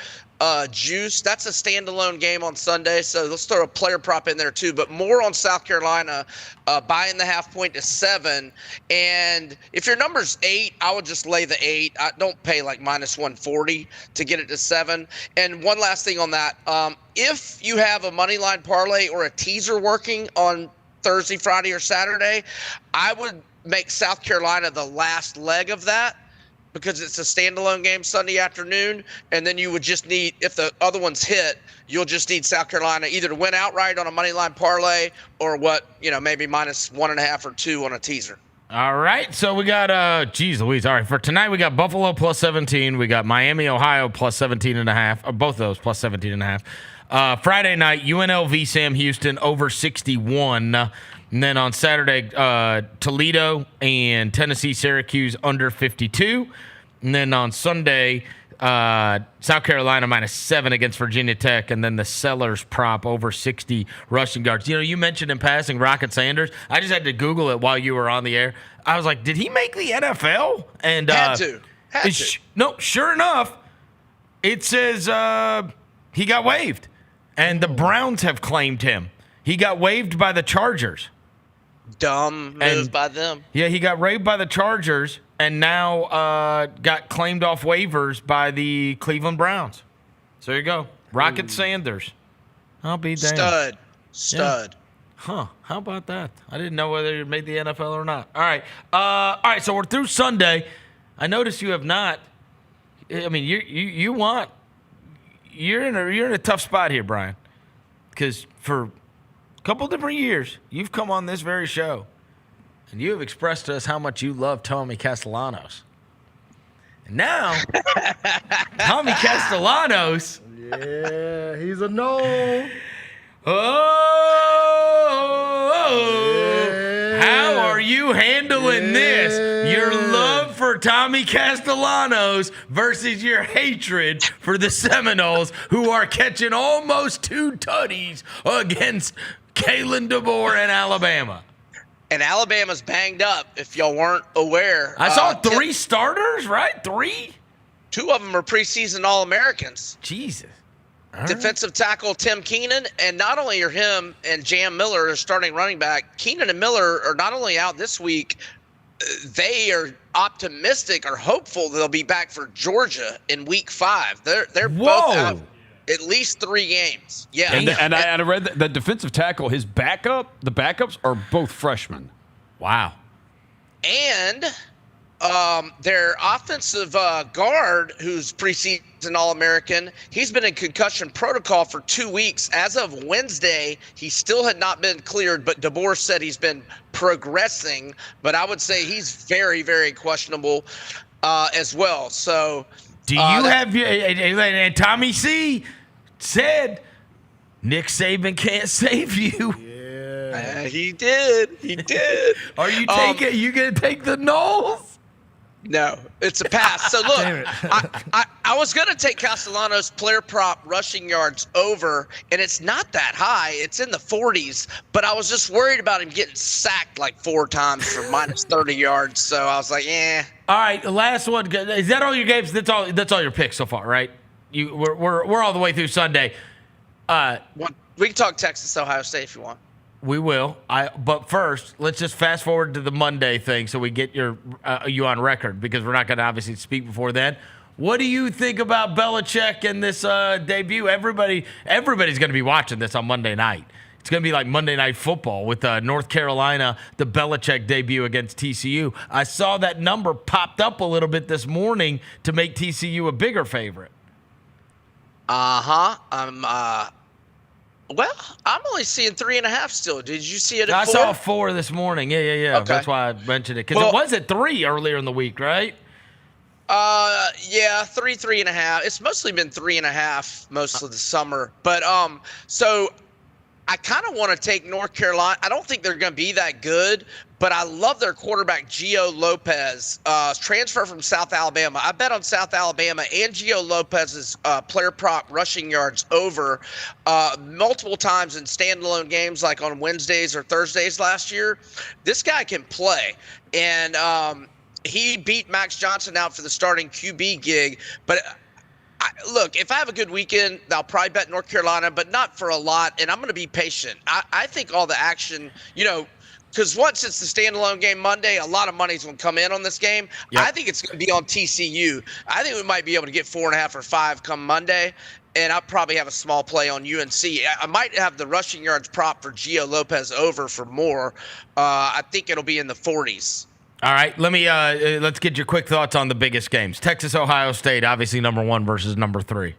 Juice. That's a standalone game on Sunday, so let's throw a player prop in there too. But more on South Carolina, buying the half point to 7. And if your number's 8, I would just lay the 8. I don't pay minus 140 to get it to 7. And one last thing on that, if you have a money line parlay or a teaser working on Thursday, Friday, or Saturday, I would make South Carolina the last leg of that, because it's a standalone game Sunday afternoon, and then you would just need, if the other ones hit, you'll just need South Carolina either to win outright on a money line parlay or maybe minus 1.5 or 2 on a teaser. All right, so we got, geez Louise. All right, for tonight we got Buffalo plus 17. We got Miami, Ohio plus 17.5. Both of those plus 17.5. Friday night, UNLV, Sam Houston over 61. And then on Saturday, Toledo and Tennessee, Syracuse under 52. And then on Sunday, South Carolina minus 7 against Virginia Tech. And then the Sellers prop over 60 rushing yards. You mentioned in passing Rocket Sanders. I just had to Google it while you were on the air. I was like, did he make the NFL? And Had to. No, sure enough, it says he got waived. And the Browns have claimed him. He got waived by the Chargers. Dumb move by them. Yeah, he got waived by the Chargers and now got claimed off waivers by the Cleveland Browns. So there you go. Rocket Sanders. I'll be damned. Stud. Yeah. Huh. How about that? I didn't know whether you made the NFL or not. All right. So we're through Sunday. I noticed you have not. I mean, you're in a tough spot here, Brian, because for a couple different years you've come on this very show and you have expressed to us how much you love Tommy Castellanos. And now, Tommy Castellanos. Yeah, he's a no. How are you handling this? Your love for Tommy Castellanos versus your hatred for the Seminoles, who are catching almost 2 tutties against Kalen DeBoer and Alabama. And Alabama's banged up, if y'all weren't aware. I saw 3 starters, right? 3? 2 of them are preseason All-Americans. Jesus. Defensive tackle Tim Keenan, and not only are him and Jam Miller are starting running back, Keenan and Miller are not only out this week, they are optimistic or hopeful they'll be back for Georgia in week 5. They're both out at least 3 games. Yeah. And I read that the defensive tackle, the backups are both freshmen. Wow. And their offensive guard, who's preseason All-American, he's been in concussion protocol for 2 weeks. As of Wednesday, he still had not been cleared, but DeBoer said he's been progressing. But I would say he's very, very questionable as well. So, do you have your? And Tommy C said Nick Saban can't save you. He did. He did. Are you taking? You gonna take the Noles? No, it's a pass. So look, I was going to take Castellanos player prop rushing yards over, and it's not that high. It's in the 40s, but I was just worried about him getting sacked like 4 times for minus 30 yards. So I was like, All right, the last one. Is that all your games? That's all your picks so far, right? We're all the way through Sunday. We can talk Texas, Ohio State if you want. We will. But first, let's just fast forward to the Monday thing so we get you on record, because we're not going to obviously speak before then. What do you think about Belichick and this debut? Everybody's going to be watching this on Monday night. It's going to be like Monday Night Football with North Carolina, the Belichick debut against TCU. I saw that number popped up a little bit this morning to make TCU a bigger favorite. Well, I'm only seeing 3.5 still. Did you see it at 4? I saw 4 this morning. Yeah. Okay. That's why I mentioned it. Because it was at 3 earlier in the week, right? Yeah, 3.5. It's mostly been 3.5 most of the summer. But so I kind of want to take North Carolina. I don't think they're going to be that good, but I love their quarterback, Gio Lopez, transfer from South Alabama. I bet on South Alabama and Gio Lopez's player prop rushing yards over multiple times in standalone games, like on Wednesdays or Thursdays last year. This guy can play. And he beat Max Johnson out for the starting QB gig. But look, if I have a good weekend, I'll probably bet North Carolina, but not for a lot, and I'm going to be patient. I think all the action, because once it's the standalone game Monday, a lot of money's going to come in on this game. Yep. I think it's going to be on TCU. I think we might be able to get 4.5 or 5 come Monday, and I'll probably have a small play on UNC. I might have the rushing yards prop for Gio Lopez over for more. I think it'll be in the 40s. All right, let's get your quick thoughts on the biggest games. Texas, Ohio State, obviously number 1 versus number 3.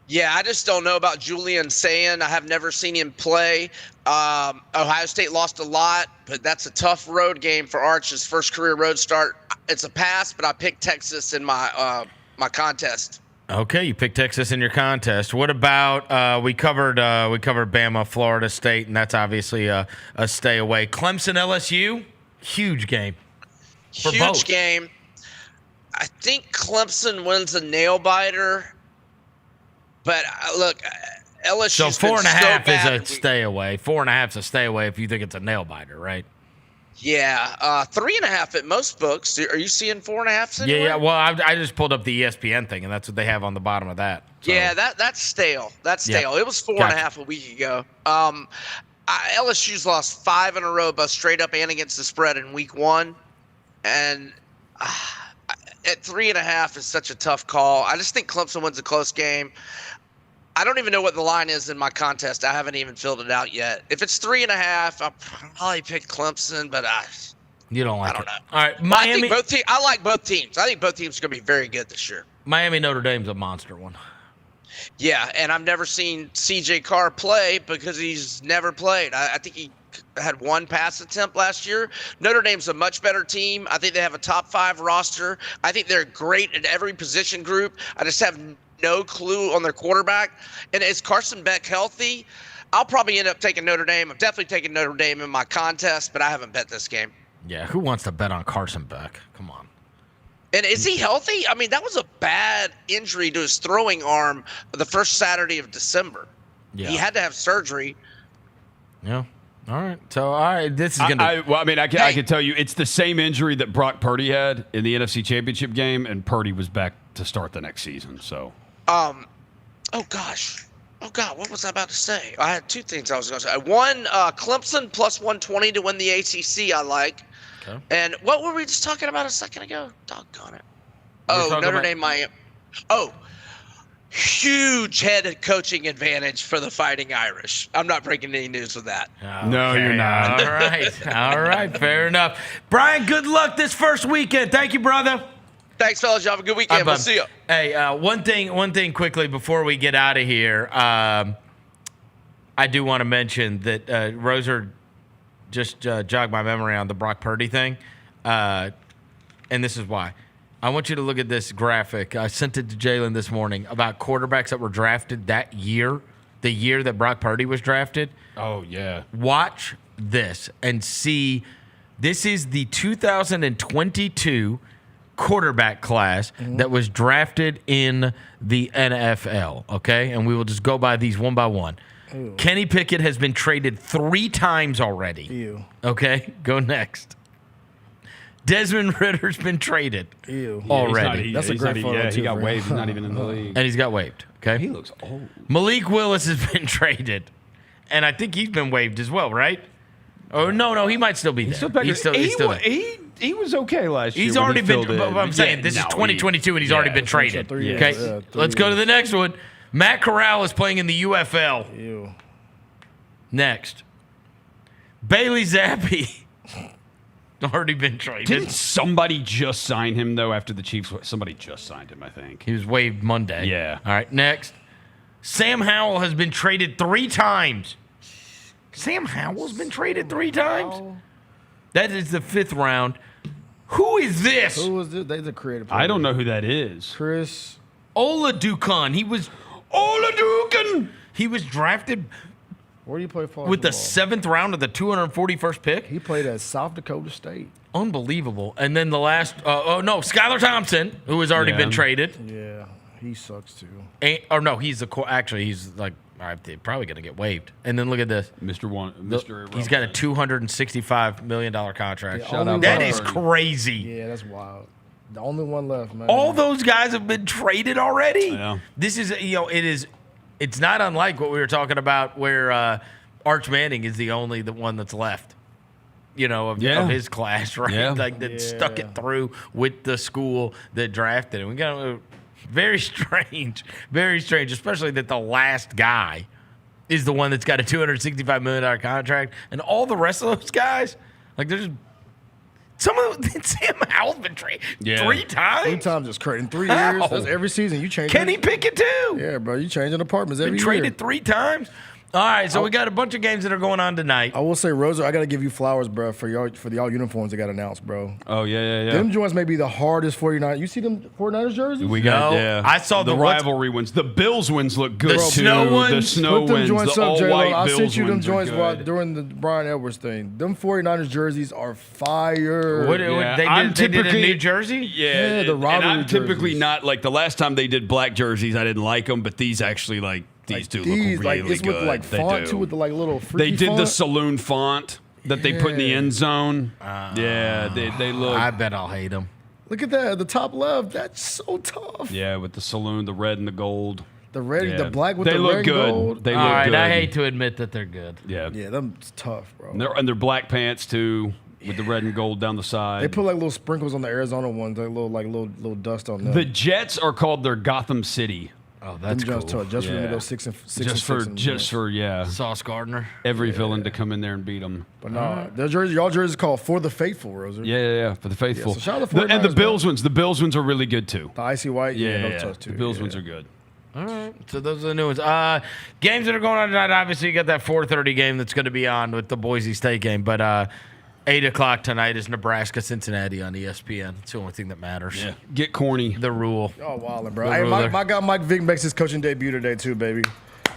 Yeah, I just don't know about Julian Sayin. I have never seen him play. Ohio State lost a lot, but that's a tough road game for Arch's first career road start. It's a pass, but I picked Texas in my contest. Okay, you picked Texas in your contest. What about we covered Bama, Florida State, and that's obviously a stay away. Clemson, LSU, huge game. Huge game. I think Clemson wins a nail biter, but look, LSU. So 4.5 is a stay away. 4.5 is a stay away if you think it's a nail biter, right? Yeah, 3.5 at most books. Are you seeing 4.5? Yeah. Well, I just pulled up the ESPN thing, and that's what they have on the bottom of that. So. Yeah, that's stale. That's stale. It was 4.5 a week ago. LSU's lost 5 in a row, both straight up and against the spread in week 1. And at 3.5 is such a tough call. I just think Clemson wins a close game. I don't even know what the line is in my contest. I haven't even filled it out yet. If it's 3.5, I'll probably pick Clemson, but You don't like I don't it. know. All right, I Miami. think I like both teams. I think both teams are going to be very good this year. Miami Notre Dame's a monster one. Yeah, and I've never seen C.J. Carr play because he's never played. I think he had one pass attempt last year. Notre Dame's a much better team. I think they have a top 5 roster. I think they're great at every position group. I just have no clue on their quarterback. And is Carson Beck healthy? I'll probably end up taking Notre Dame. I'm definitely taking Notre Dame in my contest, but I haven't bet this game. Yeah, who wants to bet on Carson Beck? Come on. And is he healthy? I mean, that was a bad injury to his throwing arm the first Saturday of December. Yeah. He had to have surgery. Yeah. All right. So, all right, this is going to... I can tell you, it's the same injury that Brock Purdy had in the NFC Championship game, and Purdy was back to start the next season. So, oh gosh. Oh, God, what was I about to say? I had 2 things I was going to say. One, Clemson plus 120 to win the ACC I like. Okay. And what were we just talking about a second ago? Doggone it. Oh, Notre Dame, Miami. Oh, huge head coaching advantage for the Fighting Irish. I'm not breaking any news with that. No, you're not. All right. All right. Fair enough. Brian, good luck this first weekend. Thank you, brother. Thanks, fellas. Y'all have a good weekend. We'll see you. Hey, one thing quickly before we get out of here. I do want to mention that Roser just jogged my memory on the Brock Purdy thing. And this is why. I want you to look at this graphic. I sent it to Jalen this morning about quarterbacks that were drafted that year, the year that Brock Purdy was drafted. Oh, yeah. Watch this and see. This is the 2022 quarterback class that was drafted in the NFL, okay? And we will just go by these one by one. Ew. Kenny Pickett has been traded 3 times already. Ew. Okay, go next. Desmond Ritter's been traded already. That's a great photo. Yeah, he got waived. He's not even in the league. And he's got waived, okay? He looks old. Malik Willis has been traded. And I think he's been waived as well, right? Oh, no, he might still be there. He's still there. He was okay last year. He's already been. But I'm saying this is 2022, and he's already been traded. Okay, let's go to the next one. Matt Corral is playing in the UFL. Ew. Next, Bailey Zappi already been traded. Didn't somebody just sign him though after the Chiefs? Somebody just signed him, I think. He was waived Monday. Yeah. All right. Next, Sam Howell has been traded 3 times. Sam Howell's been traded 3 times. That is the 5th round. Who is this? Who was this? They're the creative. I don't know who that is. Chris Oladukan. He was drafted. Where do you play for? With the 7th round of the 241st pick. He played at South Dakota State. Unbelievable. And then the last, Skylar Thompson, who has already been traded. Yeah, he sucks too. He's like, they're probably going to get waived. And then look at this. He's got a $265 million contract. That is crazy. Yeah, that's wild. The only one left, man. All those guys have been traded already. Yeah. This is, it's not unlike what we were talking about where Arch Manning is the one that's left, of his class, right? Yeah. That stuck it through with the school that drafted him. We got very strange, especially that the last guy is the one that's got a $265 million contract, and all the rest of those guys, there's some of them. Sam Howell's been traded 3 times. 3 times is crazy. In 3 years, that's every season you change. Kenny Pickett too. Yeah, bro, you changing apartments every year. Traded 3 times. All right, so we got a bunch of games that are going on tonight. I will say, Rosa, I got to give you flowers, bro, for the all uniforms that got announced, bro. Oh, yeah. Them joints may be the hardest 49. You see them 49ers jerseys? We got, I saw the rivalry ones. The Bills ones look good, the snow ones. The snow Put them ones, joints the up, all-white I Bills sent you them ones joints during the Brian Edwards thing. Them 49ers jerseys are fire. They did a New Jersey? Yeah, the rivalry and I'm typically jerseys. not, the last time they did black jerseys, I didn't like them, but these actually, these do look really it's good. with font too, with the little freaky They did font. the saloon font that they put in the end zone. They look. I bet I'll hate them. Look at that, the top left. That's so tough. Yeah, with the saloon, the red and the gold. The red, the black with they the look red good. and gold. They All look right, good. I hate to admit that they're good. Yeah, them tough, bro. And they're black pants too, with the red and gold down the side. They put little sprinkles on the Arizona ones, little dust on them. The Jets are called their Gotham City. Oh, that's cool. Just for them to go 6 and 6. Sauce Gardner. Every villain to come in there and beat them. But no, y'all jerseys called For the Faithful, Roser. Yeah, for the faithful. Yeah, so shout out to and the 49ers, Bills ones. The Bills ones are really good too. The icy white. Yeah, those too. the Bills ones are good. All right, so those are the new ones. Games that are going on tonight. Obviously, you got that 4:30 game that's going to be on with the Boise State game, but 8 o'clock tonight is Nebraska-Cincinnati on ESPN. It's the only thing that matters. Yeah. Get corny. The rule. Oh, wildin', bro. Hey, my guy Mike Vick makes his coaching debut today too, baby.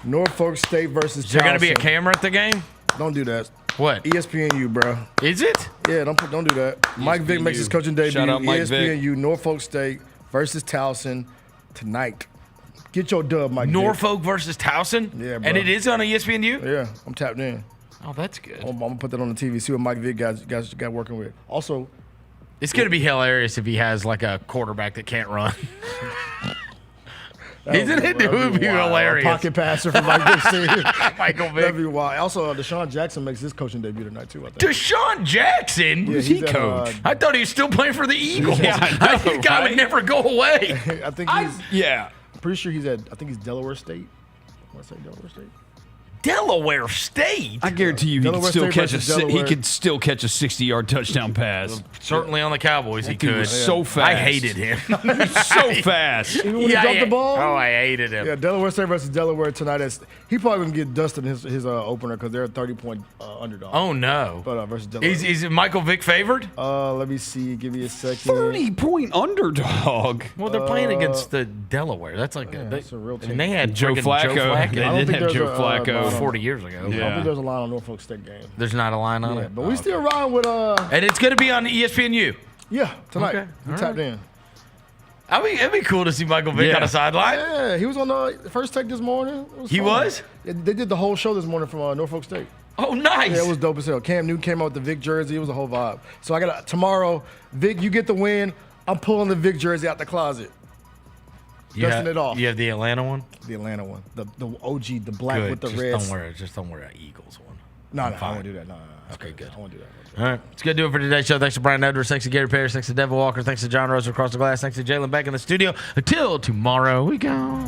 Norfolk State versus. Is there going to be a camera at the game? Don't do that. What? ESPNU, bro. Is it? Yeah, don't do that. Mike Vick makes his coaching debut. Shout out Mike Vick. ESPNU, Norfolk State versus Towson tonight. Get your dub, Mike. Norfolk versus Towson? Yeah, bro. And it is on ESPNU? Yeah, I'm tapped in. Oh, that's good. I'm gonna put that on the TV. See what Mike Vick guys got working with. Also, it's gonna be hilarious if he has like a quarterback that can't run. Isn't it? It would be hilarious. Pocket passer for Mike Vick. Michael Vick. That'd be wild. Also, Deshaun Jackson makes his coaching debut tonight too. I think. Deshaun Jackson? Who's he coach? I thought he was still playing for the Eagles. Yeah, I know, This guy would never go away. I think he's. I'm pretty sure he's at. I think he's Delaware State. I want to say Delaware State. Delaware State. I guarantee you he could still catch a 60-yard touchdown pass. Certainly on the Cowboys he That dude could. was so fast. I hated him. So fast. Even when he dropped the ball. Oh, I hated him. Yeah, Delaware State versus Delaware tonight. He probably gonna get dusted in his opener because they're a 30-point underdog. Oh no! But versus Delaware. Is Michael Vick favored? Let me see. Give me a second. 30-point underdog. Well, they're playing against the Delaware. That's like that's a real team. And they had Joe friggin' Flacco. They did have Joe Flacco 40 years ago. I don't think there's a line on Norfolk State game. There's not a line on it. But we still riding with And it's gonna be on ESPNU. Yeah, tonight. Okay. We All tapped right. in. It'd be cool to see Michael Vick on the sideline. Yeah, he was on the first take this morning. He fun. was? Yeah, they did the whole show this morning from Norfolk State. Oh, nice. Yeah, it was dope as hell. Cam Newton came out with the Vic jersey. It was a whole vibe. So I got tomorrow, Vic, you get the win. I'm pulling the Vic jersey out the closet. Dusting it off. You have the Atlanta one? The Atlanta one. The OG, the black Good. with the Just red. don't wear an Eagles one. No, I'm I fine. won't do that. No. Okay, good. I won't do that. All right. It's going to do it for today's show. Thanks to Brian Edwards. Thanks to Gary Parrish. Thanks to Devin Walker. Thanks to John Rose across the glass. Thanks to Jalen back in the studio. Until tomorrow, we go.